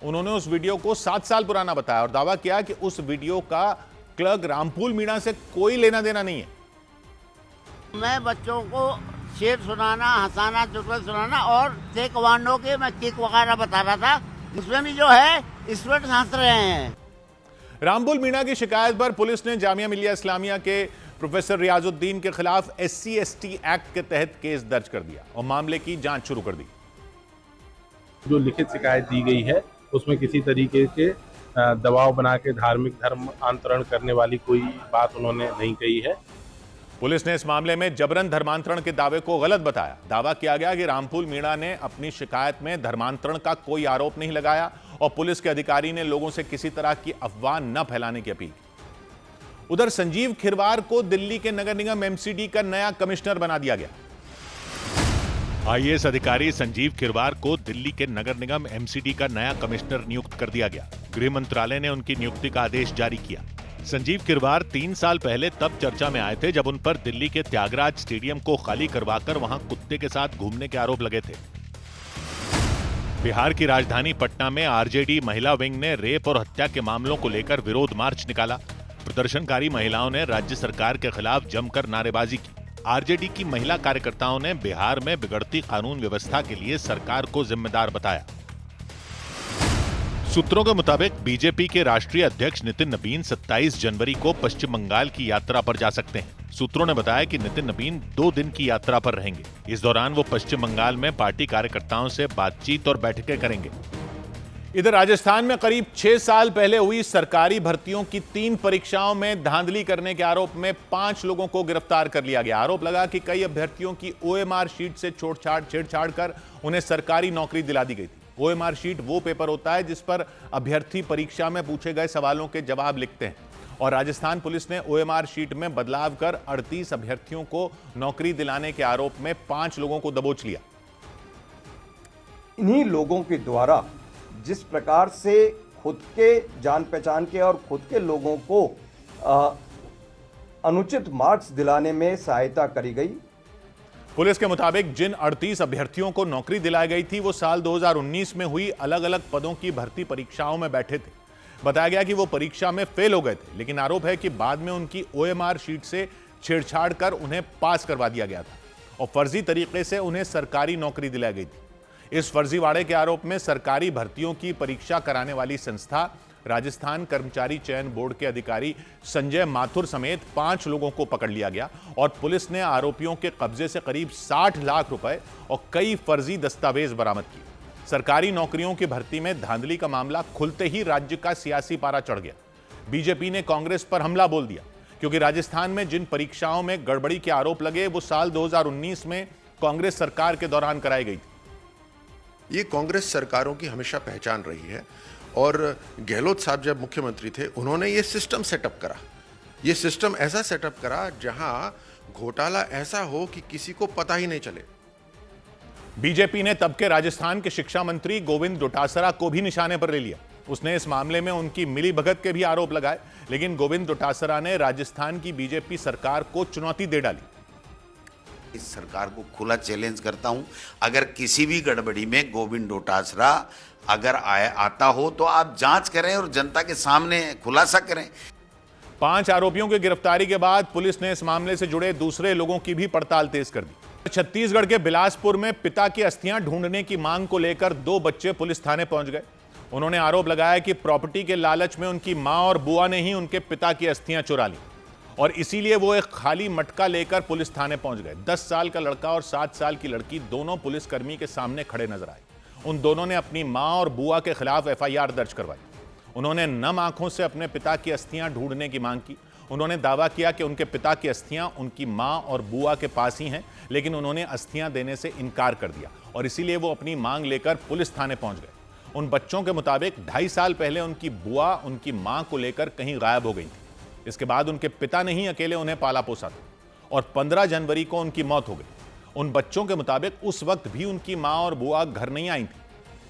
उन्होंने उस वीडियो को 7 साल पुराना बताया और दावा किया कि उस वीडियो का क्लर्क रामफूल मीणा से कोई लेना देना नहीं है। मैं बच्चों को शेर सुनाना, हंसाना, चुटकुले सुनाना और ताइक्वांडो के मैं किक वगैरह बता रहा था, उसमें भी जो है स्टूडेंट हंस रहे हैं। रामफूल मीणा की शिकायत पर पुलिस ने जामिया मिलिया इस्लामिया के प्रोफेसर रियाजुद्दीन के खिलाफ SC/ST एक्ट के तहत केस दर्ज कर दिया और मामले की जांच शुरू कर दी। जो लिखित शिकायत दी गई है उसमें किसी तरीके के दबाव बना के धार्मिक धर्म आंतरण करने वाली कोई बात उन्होंने नहीं कही है। पुलिस ने इस मामले में जबरन धर्मांतरण के दावे को गलत बताया। दावा किया गया कि रामफूल मीणा ने अपनी शिकायत में धर्मांतरण का कोई आरोप नहीं लगाया और पुलिस के अधिकारी ने लोगों से किसी तरह की अफवाह न फैलाने की अपील की। उधर संजीव खिरवार को दिल्ली के नगर निगम MCD का नया कमिश्नर बना दिया गया। IAS अधिकारी संजीव खिरवार को दिल्ली के नगर निगम MCD का नया कमिश्नर नियुक्त कर दिया गया। गृह मंत्रालय ने उनकी नियुक्ति का आदेश जारी किया। संजीव खिरवार 3 साल पहले तब चर्चा में आए थे जब उन पर दिल्ली के त्यागराज स्टेडियम को खाली करवाकर वहां कुत्ते के साथ घूमने के आरोप लगे थे। बिहार की राजधानी पटना में RJD महिला विंग ने रेप और हत्या के मामलों को लेकर विरोध मार्च निकाला। प्रदर्शनकारी महिलाओं ने राज्य सरकार के खिलाफ जमकर नारेबाजी की। RJD की महिला कार्यकर्ताओं ने बिहार में बिगड़ती कानून व्यवस्था के लिए सरकार को जिम्मेदार बताया। सूत्रों के मुताबिक बीजेपी के राष्ट्रीय अध्यक्ष नितिन नबीन 27 जनवरी को पश्चिम बंगाल की यात्रा पर जा सकते हैं। सूत्रों ने बताया कि नितिन नबीन 2 दिन की यात्रा पर रहेंगे। इस दौरान वो पश्चिम बंगाल में पार्टी कार्यकर्ताओं से बातचीत और बैठकें करेंगे। इधर राजस्थान में करीब 6 साल पहले हुई सरकारी भर्तियों की 3 परीक्षाओं में धांधली करने के आरोप में 5 लोगों को गिरफ्तार कर लिया गया। आरोप लगा कि कई अभ्यर्थियों की OMR शीट से छेड़छाड़ कर उन्हें सरकारी नौकरी दिला दी गई थी। OMR शीट वो पेपर होता है जिस पर अभ्यर्थी परीक्षा में पूछे गए सवालों के जवाब लिखते हैं और राजस्थान पुलिस ने OMR शीट में बदलाव कर 38 अभ्यर्थियों को नौकरी दिलाने के आरोप में 5 लोगों को दबोच लिया। इन्हीं लोगों के द्वारा जिस प्रकार से खुद के जान पहचान के और खुद के लोगों को अनुचित मार्क्स दिलाने में सहायता करी गई। पुलिस के मुताबिक जिन 38 अभ्यर्थियों को नौकरी दिलाई गई थी वो साल 2019 में हुई अलग अलग पदों की भर्ती परीक्षाओं में बैठे थे। बताया गया कि वो परीक्षा में फेल हो गए थे, लेकिन आरोप है कि बाद में उनकी OMR शीट से छेड़छाड़ कर उन्हें पास करवा दिया गया था और फर्जी तरीके से उन्हें सरकारी नौकरी दिलाई गई थी। इस फर्जीवाड़े के आरोप में सरकारी भर्तियों की परीक्षा कराने वाली संस्था राजस्थान कर्मचारी चयन बोर्ड के अधिकारी संजय माथुर समेत 5 लोगों को पकड़ लिया गया और पुलिस ने आरोपियों के कब्जे से करीब 60 लाख रुपए और कई फर्जी दस्तावेज बरामद किए। सरकारी नौकरियों की भर्ती में धांधली का मामला खुलते ही राज्य का सियासी पारा चढ़ गया। बीजेपी ने कांग्रेस पर हमला बोल दिया, क्योंकि राजस्थान में जिन परीक्षाओं में गड़बड़ी के आरोप लगे वो साल 2019 में कांग्रेस सरकार के दौरान कराई गई थी। ये कांग्रेस सरकारों की हमेशा पहचान रही है और गहलोत साहब जब मुख्यमंत्री थे उन्होंने ये सिस्टम सेटअप करा। ये सिस्टम ऐसा सेटअप करा जहां घोटाला ऐसा हो कि किसी को पता ही नहीं चले। बीजेपी ने तब के राजस्थान के शिक्षा मंत्री गोविंद डोटासरा को भी निशाने पर ले लिया। उसने इस मामले में उनकी मिलीभगत के भी आरोप लगाए, लेकिन गोविंद डोटासरा ने राजस्थान की बीजेपी सरकार को चुनौती दे डाली। इस सरकार को खुला चैलेंज करता हूं, अगर किसी भी गड़बड़ी में गोविंद डोटासरा अगर आता हो तो आप जांच करें और जनता के सामने खुलासा करें। 5 आरोपियों की गिरफ्तारी के बाद पुलिस ने इस मामले से जुड़े दूसरे लोगों की भी पड़ताल तेज कर दी। छत्तीसगढ़ के बिलासपुर में पिता की अस्थियां ढूंढने की मांग को लेकर 2 बच्चे पुलिस थाने पहुंच गए। उन्होंने आरोप लगाया कि प्रॉपर्टी के लालच में उनकी मां और बुआ ने ही उनके पिता की अस्थियां चुरा ली और इसीलिए वो एक खाली मटका लेकर पुलिस थाने पहुंच गए। 10 साल का लड़का और 7 साल की लड़की दोनों पुलिसकर्मी के सामने खड़े नजर आए। उन दोनों ने अपनी मां और बुआ के खिलाफ FIR दर्ज करवाई। उन्होंने नम आंखों से अपने पिता की अस्थियां ढूंढने की मांग की। उन्होंने दावा किया कि उनके पिता की अस्थियां उनकी मां और बुआ के पास ही हैं, लेकिन उन्होंने अस्थियां देने से इनकार कर दिया और इसीलिए वो अपनी मांग लेकर पुलिस थाने पहुंच गए। उन बच्चों के मुताबिक 2.5 साल पहले उनकी बुआ उनकी मां को लेकर कहीं गायब हो गई थी। इसके बाद उनके पिता ने ही अकेले उन्हें पाला पोसा था और 15 जनवरी को उनकी मौत हो गई। उन बच्चों के मुताबिक उस वक्त भी उनकी मां और बुआ घर नहीं आई थी।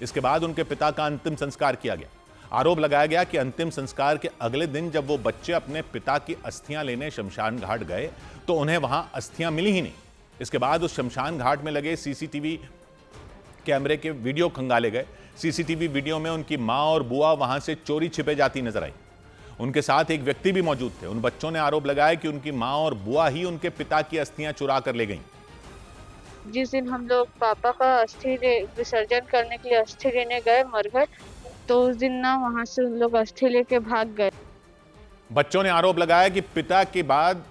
इसके बाद उनके पिता का अंतिम संस्कार किया गया। आरोप लगाया गया कि अंतिम संस्कार के अगले दिन जब वो बच्चे अपने पिता की अस्थियां लेने शमशान घाट गए तो उन्हें वहां अस्थियां मिली ही नहीं। इसके बाद उस शमशान घाट में लगे CCTV कैमरे के वीडियो खंगाले गए। CCTV वीडियो में उनकी मां और बुआ वहां से चोरी छिपे जाती नजर आई। उनके साथ एक व्यक्ति भी मौजूद थे। उन बच्चों ने आरोप लगाया कि उनकी मां और बुआ ही उनके पिता की अस्थियां चुरा कर ले गईं। जिस दिन हम लोग पापा का अस्थि विसर्जन करने के लिए अस्थि लेने गए मरघट, तो उस दिन ना वहां से उन लोग अस्थि लेके भाग गए। बच्चों ने आरोप लगाया कि पिता के बाद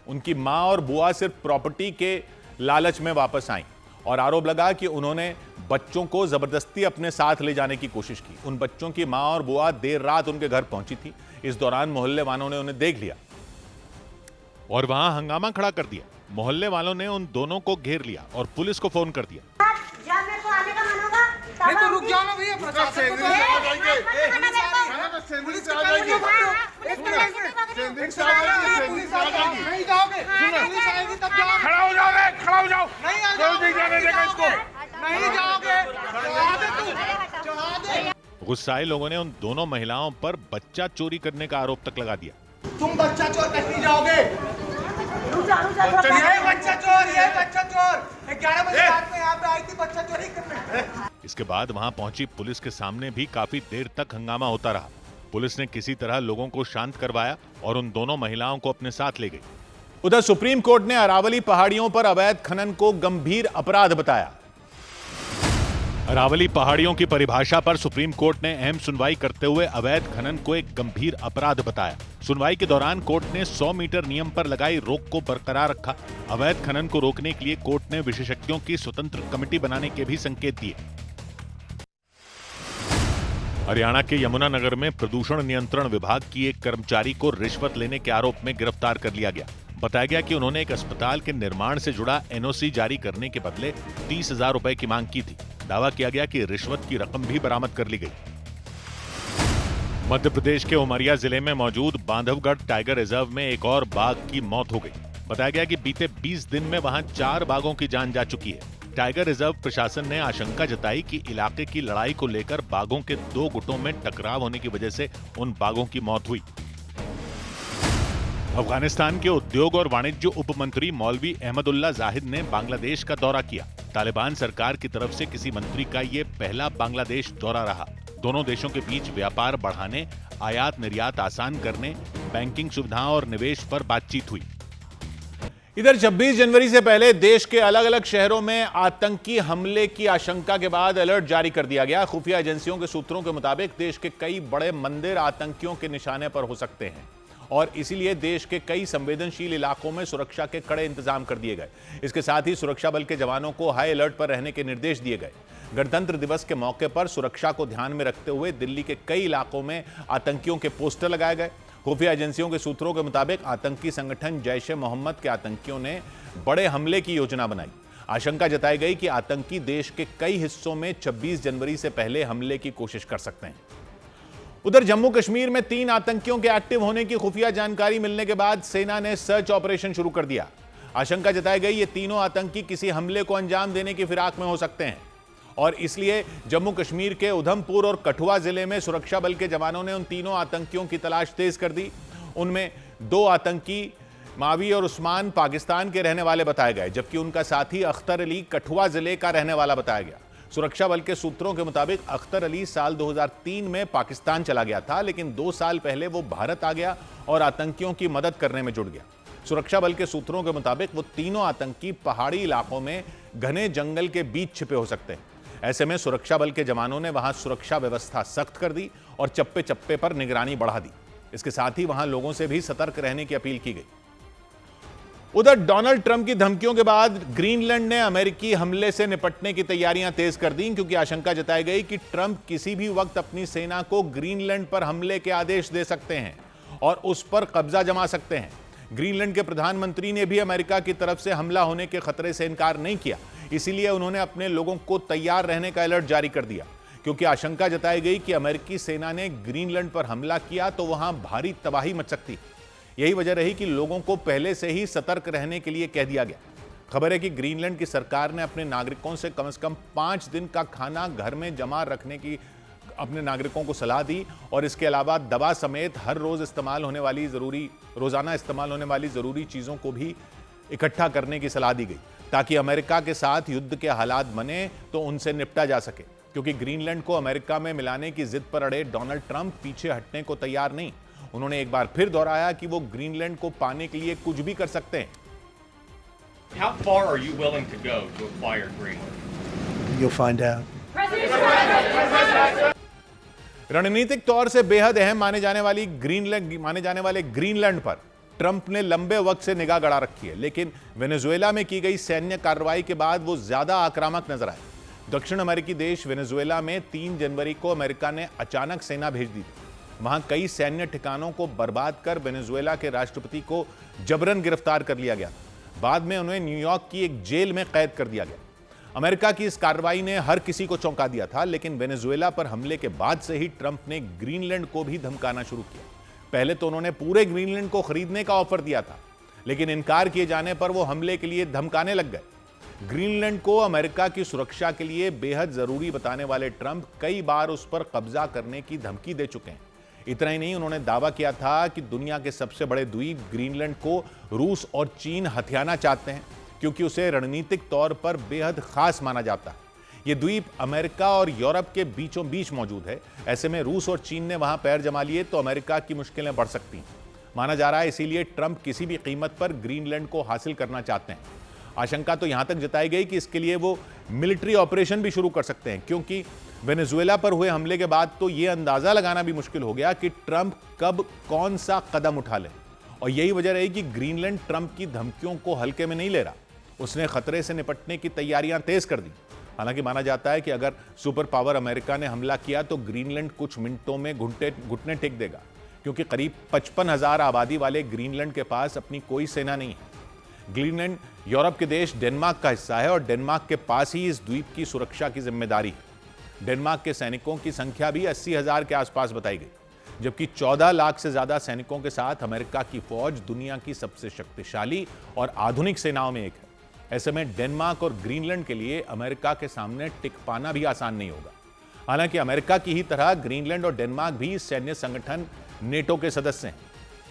उनकी मां और बुआ सिर्फ प्रॉपर्टी के लालच में वापस आईं और आरोप लगा कि उन्होंने बच्चों को जबरदस्ती अपने साथ ले जाने की कोशिश की। उन बच्चों की मां और बुआ देर रात उनके घर पहुंची थी। इस दौरान मोहल्ले वालों ने उन्हें देख लिया और वहां हंगामा खड़ा कर दिया। मोहल्ले वालों ने उन दोनों को घेर लिया और पुलिस को फोन कर दिया। नहीं तो रुक जाओ ना भैया, प्रशासन को नहीं जाओगे, पुलिस आएगी तब जाओ। खड़ा हो जाओगे, खड़ा हो जाओ। नहीं जाने देगा इसको, नहीं जाओगे। गुस्साए लोगों ने उन दोनों महिलाओं पर बच्चा चोरी करने का आरोप तक लगा दिया। तुम बच्चा चोर कहीं जाओगे? ये बच्चा चोर 11 बजे रात में यहाँ पे आई थी बच्चा चोरी करने। इसके बाद वहां पहुंची पुलिस के सामने भी काफी देर तक हंगामा होता रहा। पुलिस ने किसी तरह लोगों को शांत करवाया और उन दोनों महिलाओं को अपने साथ ले गई। उधर सुप्रीम कोर्ट ने अरावली पहाड़ियों पर अवैध खनन को गंभीर अपराध बताया। अरावली पहाड़ियों की परिभाषा पर सुप्रीम कोर्ट ने अहम सुनवाई करते हुए अवैध खनन को एक गंभीर अपराध बताया। सुनवाई के दौरान कोर्ट ने 100 मीटर नियम पर लगाई रोक को बरकरार रखा। अवैध खनन को रोकने के लिए कोर्ट ने विशेषज्ञों की स्वतंत्र कमेटी बनाने के भी संकेत दिए। हरियाणा के यमुनानगर में प्रदूषण नियंत्रण विभाग की एक कर्मचारी को रिश्वत लेने के आरोप में गिरफ्तार कर लिया गया। बताया गया कि उन्होंने एक अस्पताल के निर्माण से जुड़ा NOC जारी करने के बदले 30,000 रुपए की मांग की थी। दावा किया गया कि रिश्वत की रकम भी बरामद कर ली गई। मध्य प्रदेश के उमरिया जिले में मौजूद बांधवगढ़ टाइगर रिजर्व में एक और बाघ की मौत हो गई। बताया गया कि बीते 20 दिन में वहां 4 बाघों की जान जा चुकी है। टाइगर रिजर्व प्रशासन ने आशंका जताई कि इलाके की लड़ाई को लेकर बाघों के 2 गुटों में टकराव होने की वजह से उन बाघों की मौत हुई। अफगानिस्तान के उद्योग और वाणिज्य उप मंत्री मौलवी अहमदुल्ला जाहिद ने बांग्लादेश का दौरा किया। तालिबान सरकार की तरफ से किसी मंत्री का ये पहला बांग्लादेश दौरा रहा। दोनों देशों के बीच व्यापार बढ़ाने, आयात निर्यात आसान करने, बैंकिंग सुविधाओं और निवेश पर बातचीत हुई। इधर 26 जनवरी से पहले देश के अलग अलग शहरों में आतंकी हमले की आशंका के बाद अलर्ट जारी कर दिया गया। खुफिया एजेंसियों के सूत्रों के मुताबिक देश के कई बड़े मंदिर आतंकियों के निशाने पर हो सकते हैं और इसीलिए देश के कई संवेदनशील इलाकों में सुरक्षा के कड़े इंतजाम कर दिए गए। इसके साथ ही सुरक्षा बल के जवानों को हाई अलर्ट पर रहने के निर्देश दिए गए। गणतंत्र दिवस के मौके पर सुरक्षा को ध्यान में रखते हुए दिल्ली के कई इलाकों में आतंकियों के पोस्टर लगाए गए। खुफिया एजेंसियों के सूत्रों के मुताबिक आतंकी संगठन जैश-ए-मोहम्मद के आतंकियों ने बड़े हमले की योजना बनाई। आशंका जताई गई कि आतंकी देश के कई हिस्सों में 26 जनवरी से पहले हमले की कोशिश कर सकते हैं। उधर जम्मू कश्मीर में 3 आतंकियों के एक्टिव होने की खुफिया जानकारी मिलने के बाद सेना ने सर्च ऑपरेशन शुरू कर दिया। आशंका जताई गई ये तीनों आतंकी किसी हमले को अंजाम देने की फिराक में हो सकते हैं और इसलिए जम्मू कश्मीर के उधमपुर और कठुआ जिले में सुरक्षा बल के जवानों ने उन तीनों आतंकियों की तलाश तेज कर दी। उनमें 2 आतंकी मावी और उस्मान पाकिस्तान के रहने वाले बताए गए, जबकि उनका साथी अख्तर अली कठुआ जिले का रहने वाला बताया गया। सुरक्षा बल के सूत्रों के मुताबिक अख्तर अली साल 2003 में पाकिस्तान चला गया था, लेकिन 2 साल पहले वो भारत आ गया और आतंकियों की मदद करने में जुट गया। सुरक्षा बल के सूत्रों के मुताबिक वो तीनों आतंकी पहाड़ी इलाकों में घने जंगल के बीच छिपे हो सकते हैं। ऐसे में सुरक्षा बल के जवानों ने वहां सुरक्षा व्यवस्था सख्त कर दी और चप्पे चप्पे पर निगरानी बढ़ा दी। इसके साथ ही वहां लोगों से भी सतर्क रहने की अपील की गई। उधर डोनाल्ड ट्रंप की धमकियों के बाद ग्रीनलैंड ने अमेरिकी हमले से निपटने की तैयारियां तेज कर दी, क्योंकि आशंका जताई गई कि ट्रंप किसी भी वक्त अपनी सेना को ग्रीनलैंड पर हमले के आदेश दे सकते हैं और उस पर कब्जा जमा सकते हैं। ग्रीनलैंड के प्रधानमंत्री ने भी अमेरिका की तरफ से हमला होने के खतरे से इनकार नहीं किया, इसीलिए उन्होंने अपने लोगों को तैयार रहने का अलर्ट जारी कर दिया, क्योंकि आशंका जताई गई कि अमेरिकी सेना ने ग्रीनलैंड पर हमला किया तो वहां भारी तबाही मच सकती। यही वजह रही कि लोगों को पहले से ही सतर्क रहने के लिए कह दिया गया। खबर है कि ग्रीनलैंड की सरकार ने अपने नागरिकों से कम 5 दिन का खाना घर में जमा रखने की अपने नागरिकों को सलाह दी और इसके अलावा दवा समेत हर रोजाना इस्तेमाल होने वाली जरूरी चीजों को भी इकट्ठा करने की सलाह दी गई, ताकि अमेरिका के साथ युद्ध के हालात बने तो उनसे निपटा जा सके। क्योंकि ग्रीनलैंड को अमेरिका में मिलाने की जिद पर अड़े डोनाल्ड ट्रंप पीछे हटने को तैयार नहीं। उन्होंने एक बार फिर दोहराया कि वो ग्रीनलैंड को पाने के लिए कुछ भी कर सकते हैं। How far are you willing to go to acquire Greenland? You'll find out. रणनीतिक तौर से बेहद अहम माने जाने वाले ग्रीनलैंड पर ट्रंप ने लंबे वक्त से निगाह गड़ा रखी है, लेकिन वेनेजुएला में की गई सैन्य कार्रवाई के बाद वो ज्यादा आक्रामक नजर आए। दक्षिण अमेरिकी देश वेनेजुएला में 3 जनवरी को अमेरिका ने अचानक सेना भेज दी थी। वहां कई सैन्य ठिकानों को बर्बाद कर वेनेजुएला के राष्ट्रपति को जबरन गिरफ्तार कर लिया गया। बाद में उन्हें न्यूयॉर्क की एक जेल में कैद कर दिया गया। अमेरिका की इस कार्रवाई ने हर किसी को चौंका दिया था, लेकिन वेनेजुएला पर हमले के बाद से ही ट्रंप ने ग्रीनलैंड को भी धमकाना शुरू किया। पहले तो उन्होंने पूरे ग्रीनलैंड को खरीदने का ऑफर दिया था, लेकिन इनकार किए जाने पर वो हमले के लिए धमकाने लग गए। ग्रीनलैंड को अमेरिका की सुरक्षा के लिए बेहद जरूरी बताने वाले ट्रंप कई बार उस पर कब्जा करने की धमकी दे चुके हैं। इतना ही नहीं, उन्होंने दावा किया था कि दुनिया के सबसे बड़े द्वीप ग्रीनलैंड को रूस और चीन हथियाना चाहते हैं, क्योंकि उसे रणनीतिक तौर पर बेहद खास माना जाता है। यह द्वीप अमेरिका और यूरोप के बीचों बीच मौजूद है। ऐसे में रूस और चीन ने वहां पैर जमा लिए तो अमेरिका की मुश्किलें बढ़ सकती हैं, माना जा रहा है। इसीलिए ट्रंप किसी भी कीमत पर ग्रीनलैंड को हासिल करना चाहते हैं। आशंका तो यहां तक जताई गई कि इसके लिए वो मिलिट्री ऑपरेशन भी शुरू कर सकते हैं, क्योंकि वेनेजुएला पर हुए हमले के बाद तो यह अंदाजा लगाना भी मुश्किल हो गया कि ट्रंप कब कौन सा कदम उठा ले। और यही वजह रही कि ग्रीनलैंड ट्रंप की धमकियों को हल्के में नहीं ले रहा। उसने खतरे से निपटने की तैयारियां तेज कर दी। हालांकि माना जाता है कि अगर सुपर पावर अमेरिका ने हमला किया तो ग्रीनलैंड कुछ मिनटों में घुटने टेक देगा, क्योंकि करीब 55,000 आबादी वाले ग्रीनलैंड के पास अपनी कोई सेना नहीं है। ग्रीनलैंड यूरोप के देश डेनमार्क का हिस्सा है और डेनमार्क के पास ही इस द्वीप की सुरक्षा की जिम्मेदारी है। डेनमार्क के सैनिकों की संख्या भी 80,000 के आसपास बताई गई, जबकि 14 लाख से ज्यादा सैनिकों के साथ अमेरिका की फौज दुनिया की सबसे शक्तिशाली और आधुनिक सेनाओं में एक है। ऐसे में डेनमार्क और ग्रीनलैंड के लिए अमेरिका के सामने टिक पाना भी आसान नहीं होगा। हालांकि अमेरिका की ही तरह ग्रीनलैंड और डेनमार्क भी सैन्य संगठन नेटो के सदस्य हैं।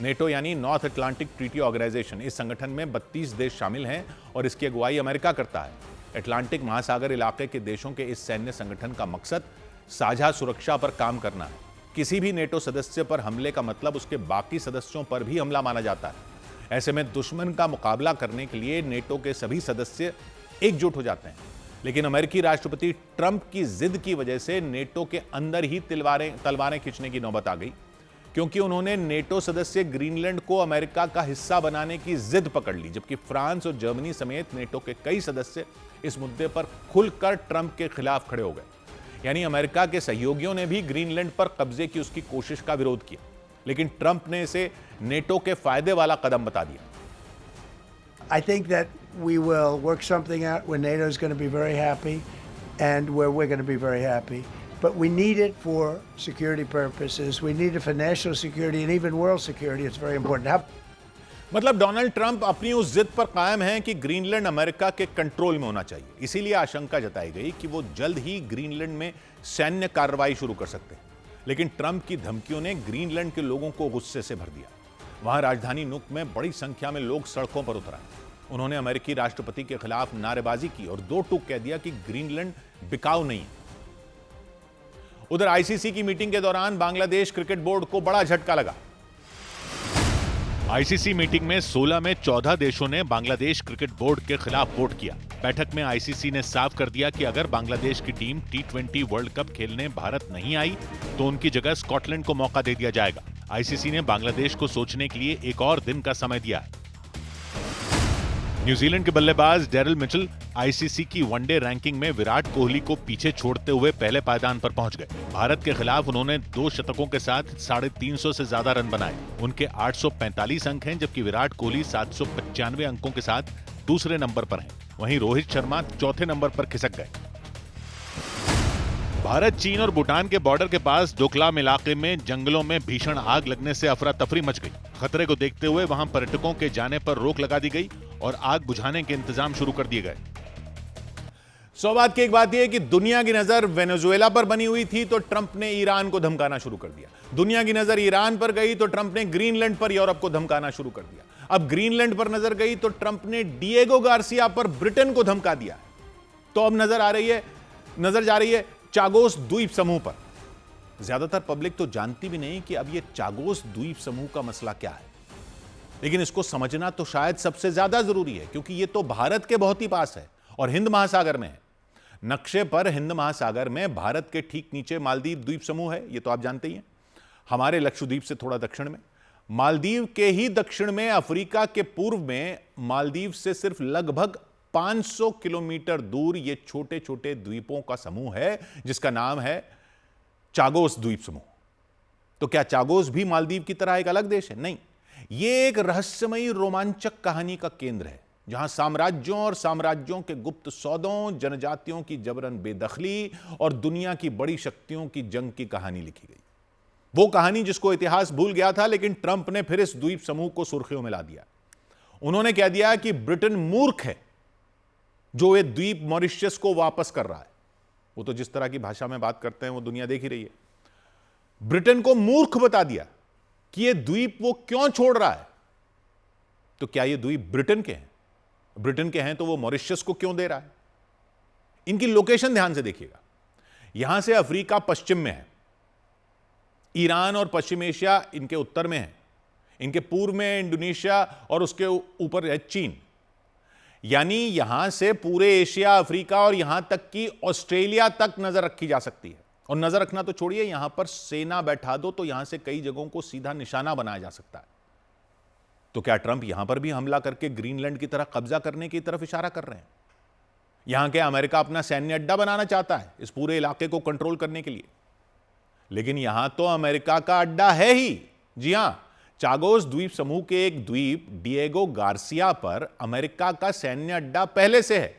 नेटो यानी नॉर्थ अटलांटिक ट्रीटी ऑर्गेनाइजेशन, इस संगठन में 32 देश शामिल हैं और इसकी अगुवाई अमेरिका करता है। अटलांटिक महासागर इलाके के देशों के इस सैन्य संगठन का मकसद साझा सुरक्षा पर काम करना है। किसी भी नेटो सदस्य पर हमले का मतलब उसके बाकी सदस्यों पर भी हमला माना जाता है। ऐसे में दुश्मन का मुकाबला करने के लिए नेटो के सभी सदस्य एकजुट हो जाते हैं। लेकिन अमेरिकी राष्ट्रपति ट्रंप की जिद की वजह से नेटो के अंदर ही तलवारें खींचने की नौबत आ गई, क्योंकि उन्होंने नेटो सदस्य ग्रीनलैंड को अमेरिका का हिस्सा बनाने की जिद पकड़ ली, जबकि फ्रांस और जर्मनी समेत नेटो के कई सदस्य इस मुद्दे पर खुलकर ट्रंप के खिलाफ खड़े हो गए। यानी अमेरिका के सहयोगियों ने भी ग्रीनलैंड पर कब्जे की उसकी कोशिश का विरोध किया, लेकिन ट्रंप ने इसे नेटो के फायदे वाला कदम बता दिया। I think that we will work something out where NATO is going to be very happy and where we're going to be very happy. But we need it for security purposes. We need it for national security and even world security. It's very important. मतलब Donald Trump अपनी उस जिद पर कायम हैं कि Greenland America के control में होना चाहिए। इसीलिए आशंका जताई गई कि वो जल्द ही ग्रीनलैंड में सैन्य कार्रवाई शुरू कर सकते हैं। लेकिन ट्रंप की धमकियों ने ग्रीनलैंड के लोगों को गुस्से से भर दिया। वहां राजधानी नुक में बड़ी संख्या में लोग सड़कों पर उतर आए। उन्होंने अमेरिकी राष्ट्रपति के खिलाफ नारेबाजी की और दो टूक कह दिया कि ग्रीनलैंड बिकाऊ नहीं है। उधर आईसीसी की मीटिंग के दौरान बांग्लादेश क्रिकेट बोर्ड को बड़ा झटका लगा। आईसीसी मीटिंग में 16 में 14 देशों ने बांग्लादेश क्रिकेट बोर्ड के खिलाफ वोट किया। बैठक में आईसीसी ने साफ कर दिया कि अगर बांग्लादेश की टीम T20 वर्ल्ड कप खेलने भारत नहीं आई तो उनकी जगह स्कॉटलैंड को मौका दे दिया जाएगा। आईसीसी ने बांग्लादेश को सोचने के लिए एक और दिन का समय दिया है। न्यूजीलैंड के बल्लेबाज डेरिल मिचेल आईसीसी की वनडे रैंकिंग में विराट कोहली को पीछे छोड़ते हुए पहले पायदान पर पहुंच गए। भारत के खिलाफ उन्होंने 2 शतकों के साथ 350 से ज्यादा रन बनाए। उनके 845 अंक हैं, जबकि विराट कोहली 795 अंकों के साथ दूसरे नंबर पर हैं। वहीं रोहित शर्मा चौथे नंबर पर खिसक गए। भारत, चीन और भूटान के बॉर्डर के पास डोकलाम इलाके में जंगलों में भीषण आग लगने से अफरा तफरी मच गई। खतरे को देखते हुए वहां पर्यटकों के जाने पर रोक लगा दी गई और आग बुझाने के इंतजाम शुरू कर दिए गए। सौभाग्य की एक बात यह है कि दुनिया की नजर वेनेजुएला पर बनी हुई थी तो ट्रंप ने ईरान को धमकाना शुरू कर दिया। दुनिया की नजर ईरान पर गई तो ट्रंप ने ग्रीनलैंड पर यूरोप को धमकाना शुरू कर दिया। अब ग्रीनलैंड पर नजर गई तो ट्रंप ने डिएगो गार्सिया पर ब्रिटेन को धमका दिया। तो अब नजर जा रही है चागोस द्वीप समूह पर। ज्यादातर पब्लिक तो जानती भी नहीं कि अब यह चागोस द्वीप समूह का मसला क्या है, लेकिन इसको समझना तो शायद सबसे ज्यादा जरूरी है, क्योंकि यह तो भारत के बहुत ही पास है और हिंद महासागर में है। नक्शे पर हिंद महासागर में भारत के ठीक नीचे मालदीव द्वीप समूह है, यह तो आप जानते ही हैं। हमारे लक्षद्वीप से थोड़ा दक्षिण में, मालदीव के ही दक्षिण में, अफ्रीका के पूर्व में, मालदीव से सिर्फ लगभग 500 किलोमीटर दूर ये छोटे छोटे द्वीपों का समूह है जिसका नाम है चागोस द्वीप समूह। तो क्या चागोस भी मालदीव की तरह एक अलग देश है? नहीं, यह एक रहस्यमयी रोमांचक कहानी का केंद्र है जहां साम्राज्यों और साम्राज्यों के गुप्त सौदों, जनजातियों की जबरन बेदखली और दुनिया की बड़ी शक्तियों की जंग की कहानी लिखी गई। वो कहानी जिसको इतिहास भूल गया था, लेकिन ट्रंप ने फिर इस द्वीप समूह को सुर्खियों में ला दिया। उन्होंने कह दिया कि ब्रिटेन मूर्ख है जो ये द्वीप मॉरिशस को वापस कर रहा है। वो तो जिस तरह की भाषा में बात करते हैं वो दुनिया देख ही रही है। ब्रिटेन को मूर्ख बता दिया कि ये द्वीप वो क्यों छोड़ रहा है। तो क्या ये द्वीप ब्रिटेन के हैं? ब्रिटेन के हैं तो वो मॉरिशस को क्यों दे रहा है? इनकी लोकेशन ध्यान से देखिएगा। यहां से अफ्रीका पश्चिम में है, ईरान और पश्चिम एशिया इनके उत्तर में है, इनके पूर्व में इंडोनेशिया और उसके ऊपर है चीन। यानी यहां से पूरे एशिया, अफ्रीका और यहां तक कि ऑस्ट्रेलिया तक नजर रखी जा सकती है। और नजर रखना तो छोड़िए, यहां पर सेना बैठा दो तो यहां से कई जगहों को सीधा निशाना बनाया जा सकता है। तो क्या ट्रंप यहां पर भी हमला करके ग्रीनलैंड की तरह कब्जा करने की तरफ इशारा कर रहे हैं? यहां के अमेरिका अपना सैन्य अड्डा बनाना चाहता है इस पूरे इलाके को कंट्रोल करने के लिए, लेकिन यहां तो अमेरिका का अड्डा है ही। जी हां, चागोस द्वीप समूह के एक द्वीप डिएगो गार्सिया पर अमेरिका का सैन्य अड्डा पहले से है।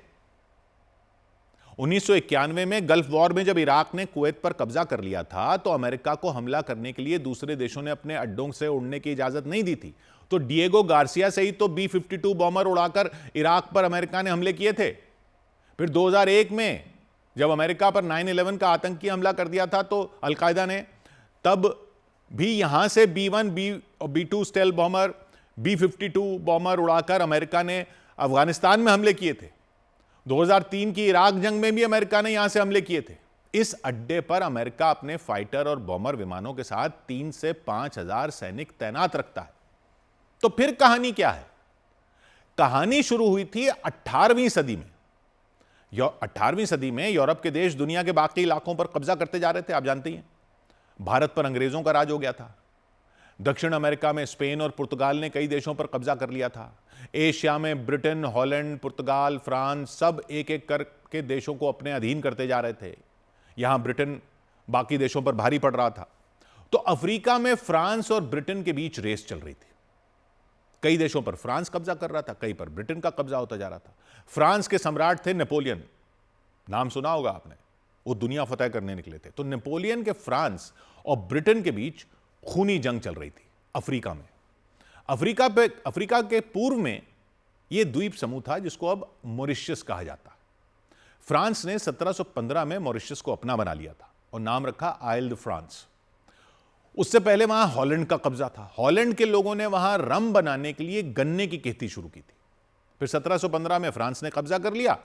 1991 में गल्फ वॉर में जब इराक ने कुवैत पर कब्जा कर लिया था तो अमेरिका को हमला करने के लिए दूसरे देशों ने अपने अड्डों से उड़ने की इजाजत नहीं दी थी। तो डिएगो गार्सिया से ही तो B-52 बॉम्बर उड़ाकर इराक पर अमेरिका ने हमले किए थे। फिर 2001 में जब अमेरिका पर 9/11 का आतंकी हमला कर दिया था तो अलकायदा ने, तब भी यहां से B-1 और B-2 stealth bomber, B-52 bomber उड़ाकर अमेरिका ने अफगानिस्तान में हमले किए थे। 2003 की इराक जंग में भी अमेरिका ने यहां से हमले किए थे। इस अड्डे पर अमेरिका अपने फाइटर और बॉम्बर विमानों के साथ 3 से 5 हजार सैनिक तैनात रखता है। तो फिर कहानी क्या है? कहानी शुरू हुई थी 18वीं सदी में। 18वीं सदी में यूरोप के देश दुनिया के बाकी इलाकों पर कब्जा करते जा रहे थे, आप जानते ही हैं। भारत पर अंग्रेजों का राज हो गया था। दक्षिण अमेरिका में स्पेन और पुर्तगाल ने कई देशों पर कब्जा कर लिया था। एशिया में ब्रिटेन, हॉलैंड, पुर्तगाल, फ्रांस सब एक एक करके देशों को अपने अधीन करते जा रहे थे। यहां ब्रिटेन बाकी देशों पर भारी पड़ रहा था। तो अफ्रीका में फ्रांस और ब्रिटेन के बीच रेस चल रही थी। कई देशों पर फ्रांस कब्जा कर रहा था, कई पर ब्रिटेन का कब्जा होता जा रहा था। फ्रांस के सम्राट थे नेपोलियन, नाम सुना होगा आपने, वो दुनिया फतेह करने निकले थे। तो नेपोलियन के फ्रांस और ब्रिटेन के बीच खूनी जंग चल रही थी अफ्रीका में। अफ्रीका के पूर्व में यह द्वीप समूह था जिसको अब मॉरिशस कहा जाता है। फ्रांस ने 1715 में मॉरिशस को अपना बना लिया था और नाम रखा आइल द फ्रांस। उससे पहले वहां हॉलैंड का कब्जा था। हॉलैंड के लोगों ने वहां रम बनाने के लिए गन्ने की खेती शुरू की थी। फिर 1715 में फ्रांस ने कब्जा कर लिया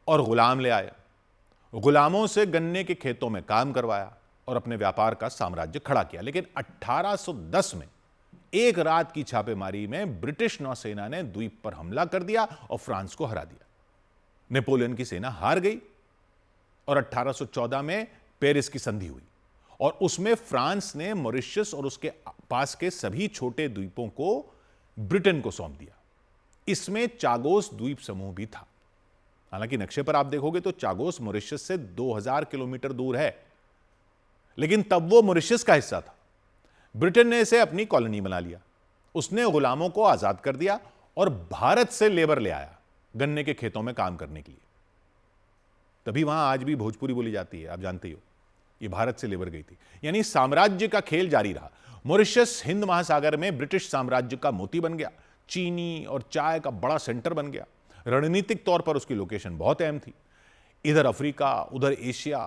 और गुलाम ले आया। गुलामों से गन्ने के खेतों में काम करवाया और अपने व्यापार का साम्राज्य खड़ा किया। लेकिन 1810 में एक रात की छापेमारी में ब्रिटिश नौसेना ने द्वीप पर हमला कर दिया और फ्रांस को हरा दिया। नेपोलियन की सेना हार गई और 1814 में पेरिस की संधि हुई और उसमें फ्रांस ने मॉरिशस और उसके पास के सभी छोटे द्वीपों को ब्रिटेन को सौंप दिया। इसमें चागोस द्वीप समूह भी था। हालांकि नक्शे पर आप देखोगे तो चागोस मॉरिशस से 2000 किलोमीटर दूर है, लेकिन तब वो मॉरिशस का हिस्सा था। ब्रिटेन ने इसे अपनी कॉलोनी बना लिया। उसने गुलामों को आजाद कर दिया और भारत से लेबर ले आया गन्ने के खेतों में काम करने के लिए। तभी वहां आज भी भोजपुरी बोली जाती है, आप जानते ही हो। ये भारत से लेबर गई थी। यानी साम्राज्य का खेल जारी रहा। मॉरिशस हिंद महासागर में ब्रिटिश साम्राज्य का मोती बन गया, चीनी और चाय का बड़ा सेंटर बन गया। रणनीतिक तौर पर उसकी लोकेशन बहुत अहम थी। इधर अफ्रीका, उधर एशिया।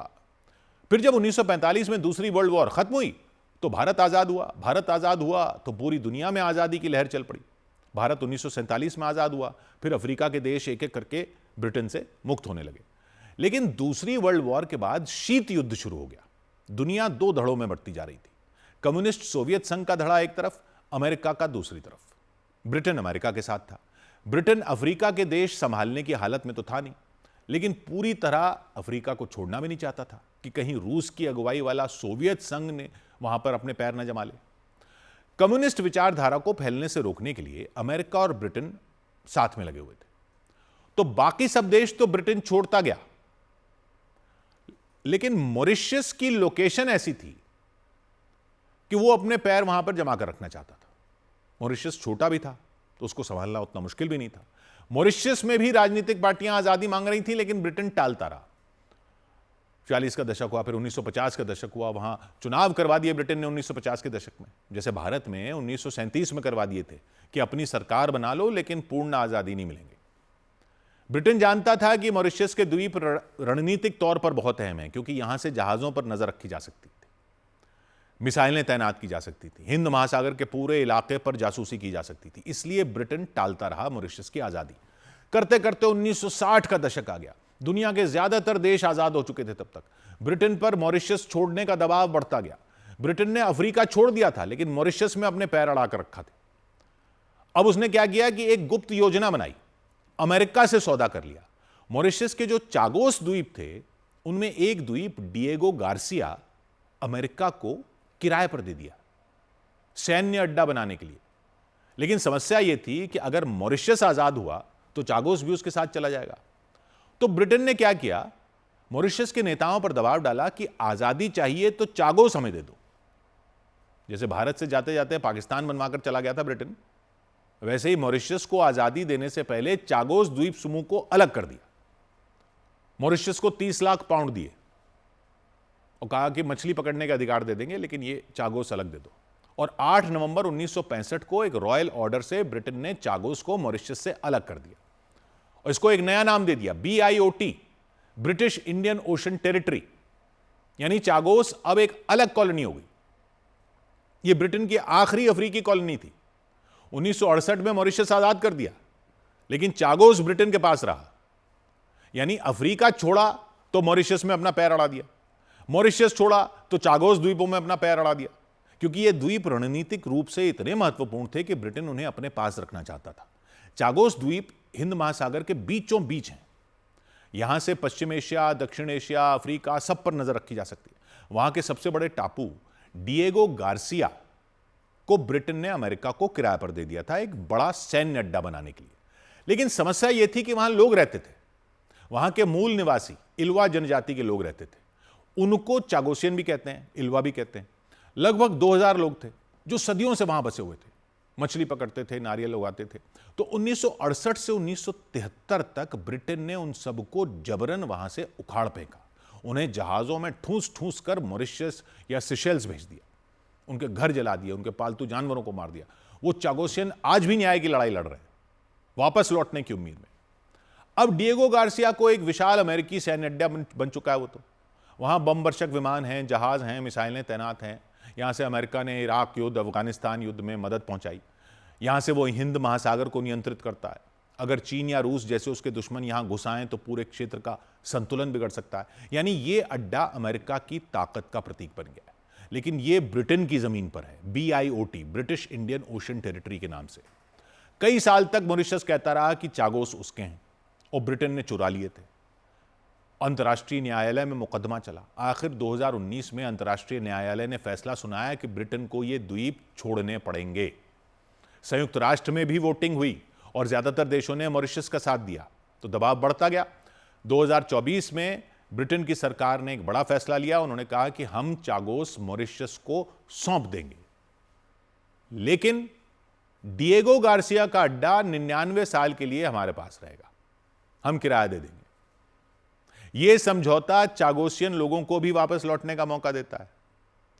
फिर जब 1945 में दूसरी वर्ल्ड वॉर खत्म हुई तो भारत आजाद हुआ। भारत आजाद हुआ तो पूरी दुनिया में आजादी की लहर चल पड़ी। भारत 1947 में आजाद हुआ, फिर अफ्रीका के देश एक एक करके ब्रिटेन से मुक्त होने लगे। लेकिन दूसरी वर्ल्ड वॉर के बाद शीत युद्ध शुरू हो गया। दुनिया दो धड़ों में बढ़ती जा रही थी। कम्युनिस्ट सोवियत संघ का धड़ा एक तरफ, अमेरिका का दूसरी तरफ। ब्रिटेन अमेरिका के साथ था। ब्रिटेन अफ्रीका के देश संभालने की हालत में तो था नहीं, लेकिन पूरी तरह अफ्रीका को छोड़ना भी नहीं चाहता था कि कहीं रूस की अगुवाई वाला सोवियत संघ ने वहां पर अपने पैर न जमा ले। कम्युनिस्ट विचारधारा को फैलने से रोकने के लिए अमेरिका और ब्रिटेन साथ में लगे हुए थे। तो बाकी सब देश तो ब्रिटेन छोड़ता गया, लेकिन मॉरिशस की लोकेशन ऐसी थी कि वो अपने पैर वहां पर जमा कर रखना चाहता था। मॉरिशस छोटा भी था तो उसको संभालना उतना मुश्किल भी नहीं था। मॉरिशस में भी राजनीतिक पार्टियां आजादी मांग रही थी, लेकिन ब्रिटेन टालता रहा। 40 का दशक हुआ, फिर 1950 का दशक हुआ। वहां चुनाव करवा दिए ब्रिटेन ने 1950 के दशक में, जैसे भारत में 1937 में करवा दिए थे कि अपनी सरकार बना लो लेकिन पूर्ण आजादी नहीं मिलेंगे। ब्रिटेन जानता था कि मॉरिशस के द्वीप रणनीतिक तौर पर बहुत अहम है, क्योंकि यहां से जहाजों पर नजर रखी जा सकती थी, मिसाइलें तैनात की जा सकती थी, हिंद महासागर के पूरे इलाके पर जासूसी की जा सकती थी। इसलिए ब्रिटेन टालता रहा मॉरिशस की आजादी। करते करते 1960 का दशक आ गया। दुनिया के ज्यादातर देश आजाद हो चुके थे तब तक। ब्रिटेन पर मॉरिशस छोड़ने का दबाव बढ़ता गया। ब्रिटेन ने अफ्रीका छोड़ दिया था, लेकिन मॉरिशस में अपने पैर अड़ा कर रखा था। अब उसने क्या किया कि एक गुप्त योजना बनाई, अमेरिका से सौदा कर लिया। मॉरिशस के जो चागोस द्वीप थे, उनमें एक द्वीप डिएगो गार्सिया अमेरिका को किराए पर दे दिया सैन्य अड्डा बनाने के लिए। लेकिन समस्या यह थी कि अगर मॉरिशस आजाद हुआ तो चागोस भी उसके साथ चला जाएगा। तो ब्रिटेन ने क्या किया, मॉरिशस के नेताओं पर दबाव डाला कि आजादी चाहिए तो चागोस हमें दे दो। जैसे भारत से जाते जाते पाकिस्तान बनवाकर चला गया था ब्रिटेन, वैसे ही मॉरिशस को आजादी देने से पहले चागोस द्वीप समूह को अलग कर दिया। मॉरिशस को 30 लाख पाउंड दिए और कहा कि मछली पकड़ने का अधिकार दे देंगे, लेकिन ये चागोस अलग दे दो। और 8 नवंबर 1965 को एक रॉयल ऑर्डर से ब्रिटेन ने चागोस को मॉरिशस से अलग कर दिया और इसको एक नया नाम दे दिया, BIOT, British Indian ocean territory. यानी चागोस अब एक अलग कॉलोनी हो गई। यह ब्रिटेन की आखिरी अफ्रीकी कॉलोनी थी। 1968 में मॉरिशस आजाद कर दिया, लेकिन चागोस ब्रिटेन के पास रहा। यानी अफ्रीका छोड़ा तो मॉरिशस में अपना पैर अड़ा दिया, मॉरिशस छोड़ा तो चागोस द्वीपों में अपना पैर अड़ा दिया, क्योंकि ये द्वीप रणनीतिक रूप से इतने महत्वपूर्ण थे कि ब्रिटेन उन्हें अपने पास रखना चाहता था। चागोस द्वीप हिंद महासागर के बीचों बीच हैं। यहां से पश्चिम एशिया, दक्षिण एशिया, अफ्रीका सब पर नजर रखी जा सकती है। वहां के सबसे बड़े टापू डिएगो गार्सिया को ब्रिटेन ने अमेरिका को किराए पर दे दिया था एक बड़ा सैन्य अड्डा बनाने के लिए। लेकिन समस्या यह थी कि वहां लोग रहते थे, वहां के मूल निवासी इल्वा जनजाति के लोग रहते थे। उनको चागोसियन भी कहते हैं, इल्वा भी कहते हैं। लगभग 2000 लोग थे जो सदियों से वहां बसे हुए थे, मछली पकड़ते थे, नारियल उगाते थे। तो 1968 से 1973 तक ब्रिटेन ने उन सबको जबरन वहां से उखाड़ फेंका। उन्हें जहाजों में ठूस ठूस कर मॉरिशस या सिशेल्स भेज दिया, उनके घर जला दिए, उनके पालतू जानवरों को मार दिया। वो चागोसियन आज भी न्याय की लड़ाई लड़ रहे हैं, वापस लौटने की उम्मीद में। अब डिएगो गार्सिया को एक विशाल अमेरिकी सैन्य अड्डा बन चुका है। वो तो वहां बम वर्षक विमान हैं, जहाज हैं, मिसाइलें तैनात हैं। यहां से अमेरिका ने इराक युद्ध, अफगानिस्तान युद्ध में मदद पहुंचाई। यहां से वो हिंद महासागर को नियंत्रित करता है। अगर चीन या रूस जैसे उसके दुश्मन यहां घुस आएं तो पूरे क्षेत्र का संतुलन बिगड़ सकता है। यानी ये अड्डा अमेरिका की ताकत का प्रतीक बन गया है। लेकिन ये ब्रिटेन की जमीन पर है, BIOT, British Indian ocean territory के नाम से। कई साल तक मॉरिशस कहता रहा कि चागोस उसके हैं और ब्रिटेन ने चुरा लिए थे। अंतर्राष्ट्रीय न्यायालय में मुकदमा चला। आखिर 2019 में अंतर्राष्ट्रीय न्यायालय ने फैसला सुनाया कि ब्रिटेन को ये द्वीप छोड़ने पड़ेंगे। संयुक्त राष्ट्र में भी वोटिंग हुई और ज्यादातर देशों ने मॉरिशस का साथ दिया, तो दबाव बढ़ता गया। 2024 में ब्रिटेन की सरकार ने एक बड़ा फैसला लिया। उन्होंने कहा कि हम चागोस मॉरिशस को सौंप देंगे, लेकिन डिएगो गार्सिया का अड्डा 99 साल के लिए हमारे पास रहेगा, हम किराया दे देंगे। यह समझौता चागोसियन लोगों को भी वापस लौटने का मौका देता है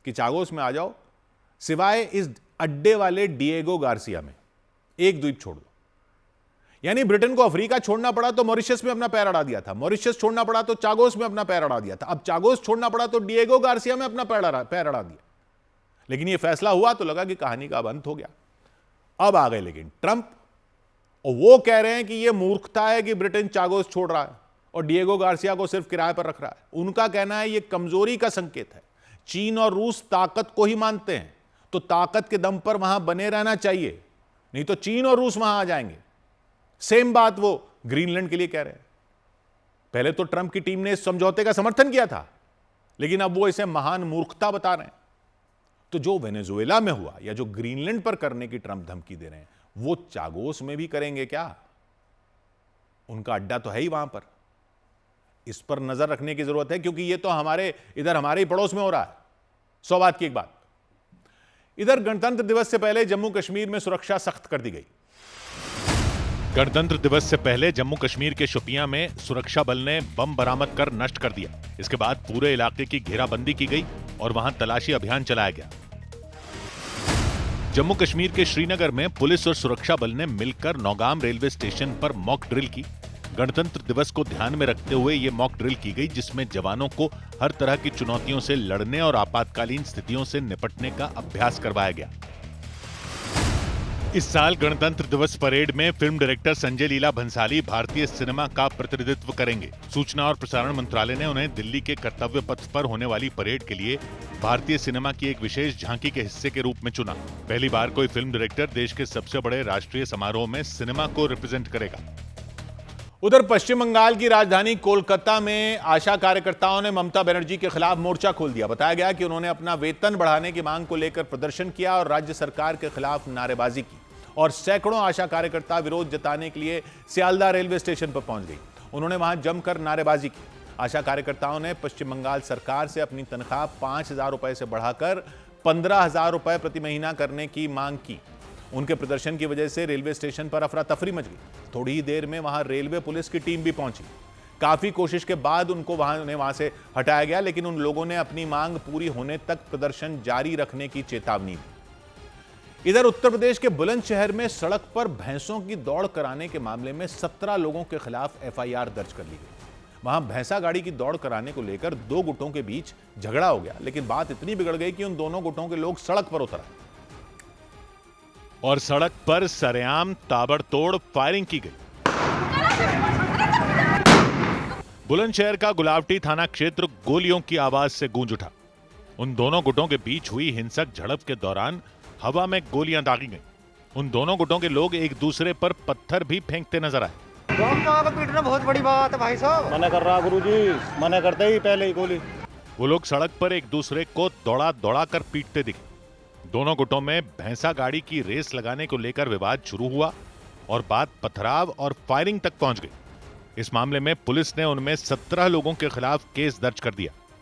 कि चागोस में आ जाओ, सिवाय इस अड्डे वाले डिएगो गार्सिया में एक द्वीप छोड़ दो। यानी ब्रिटेन को अफ्रीका छोड़ना पड़ा तो मॉरिशस में अपना पैर अड़ा दिया था, मॉरिशस छोड़ना पड़ा तो चागोस में अपना पैर अड़ा दिया था, अब चागोस छोड़ना पड़ा तो डिएगो गार्सिया में अपना पैर अड़ा दिया। लेकिन यह फैसला हुआ तो लगा कि कहानी का अंत हो गया। अब आ गए लेकिन ट्रंप, और वो कह रहे हैं कि यह मूर्खता है कि ब्रिटेन चागोस छोड़ रहा है और डिएगो गार्सिया को सिर्फ किराए पर रख रहा है। उनका कहना है यह कमजोरी का संकेत है। चीन और रूस ताकत को ही मानते हैं, तो ताकत के दम पर वहां बने रहना चाहिए, नहीं तो चीन और रूस वहां आ जाएंगे। सेम बात वो ग्रीनलैंड के लिए कह रहे हैं। पहले तो ट्रंप की टीम ने इस समझौते का समर्थन किया था, लेकिन अब वो इसे महान मूर्खता बता रहे हैं। तो जो वेनेजुएला में हुआ या जो ग्रीनलैंड पर करने की ट्रंप धमकी दे रहे हैं, वो चागोस में भी करेंगे क्या? उनका अड्डा तो है ही वहां पर। इस पर नजर रखने की जरूरत है, क्योंकि ये तो हमारे ही पड़ोस में हो रहा है। 100 बात की एक बात। इधर गणतंत्र दिवस से पहले जम्मू कश्मीर में सुरक्षा सख्त कर दी गई। गणतंत्र दिवस से पहले जम्मू कश्मीर के शोपियां में सुरक्षा बल ने बम बरामद कर नष्ट कर दिया। इसके बाद पूरे इलाके की घेराबंदी की गई और वहां तलाशी अभियान चलाया गया। जम्मू कश्मीर के श्रीनगर में पुलिस और सुरक्षा बल ने मिलकर नौगाम रेलवे स्टेशन पर मॉक ड्रिल की। गणतंत्र दिवस को ध्यान में रखते हुए ये मॉक ड्रिल की गई, जिसमें जवानों को हर तरह की चुनौतियों से लड़ने और आपातकालीन स्थितियों से निपटने का अभ्यास करवाया गया। इस साल गणतंत्र दिवस परेड में फिल्म डायरेक्टर संजय लीला भंसाली भारतीय सिनेमा का प्रतिनिधित्व करेंगे। सूचना और प्रसारण मंत्रालय ने उन्हें दिल्ली के कर्तव्य पथ पर होने वाली परेड के लिए भारतीय सिनेमा की एक विशेष झांकी के हिस्से के रूप में चुना। पहली बार कोई फिल्म डायरेक्टर देश के सबसे बड़े राष्ट्रीय समारोह में सिनेमा को रिप्रेजेंट करेगा। उधर पश्चिम बंगाल की राजधानी कोलकाता में आशा कार्यकर्ताओं ने ममता बनर्जी के खिलाफ मोर्चा खोल दिया। बताया गया कि उन्होंने अपना वेतन बढ़ाने की मांग को लेकर प्रदर्शन किया और राज्य सरकार के खिलाफ नारेबाजी की, और सैकड़ों आशा कार्यकर्ता विरोध जताने के लिए सियालदह रेलवे स्टेशन पर पहुंच गई। उन्होंने वहां जमकर नारेबाजी की। आशा कार्यकर्ताओं ने पश्चिम बंगाल सरकार से अपनी तनख्वाह 5,000 रुपए से बढ़ाकर 15,000 रुपए प्रति महीना करने की मांग की। उनके प्रदर्शन की वजह से रेलवे स्टेशन पर अफरा तफरी मच गई। थोड़ी ही देर में वहां रेलवे पुलिस की टीम भी पहुंची। काफी कोशिश के बाद उन्हें वहां से हटाया गया, लेकिन उन लोगों ने अपनी मांग पूरी होने तक प्रदर्शन जारी रखने की चेतावनी दी। इधर उत्तर प्रदेश के बुलंदशहर में सड़क पर भैंसों की दौड़ कराने के मामले में 17 लोगों के खिलाफ एफआईआर दर्ज कर ली गई। वहां भैंसा गाड़ी की दौड़ कराने को लेकर 2 गुटों के बीच झगड़ा हो गया, लेकिन बात इतनी बिगड़ गई कि उन दोनों गुटों के लोग सड़क पर उतर आए और सड़क पर सरेआम ताबड़तोड़ फायरिंग की गई। बुलंदशहर का गुलावटी थाना क्षेत्र गोलियों की आवाज से गूंज उठा। उन दोनों गुटों के बीच हुई हिंसक झड़प के दौरान हवा में गोलियां दागी गईं। उन दोनों गुटों के लोग एक दूसरे पर पत्थर भी फेंकते नजर आए। पीटना बहुत बड़ी बात है भाई साहब। मना कर रहा गुरुजी, मना करते ही पहले ही गोली। वो लोग सड़क पर एक दूसरे को दौड़ा कर पीटते दिखे। दोनों गुटों में भैंसा गाड़ी की रेस लगाने को लेकर विवाद शुरू हुआ और बात पथराव और फायरिंग तक पहुंच गई। इस मामले में पुलिस ने उनमें 17 लोगों के खिलाफ केस दर्ज कर दिया।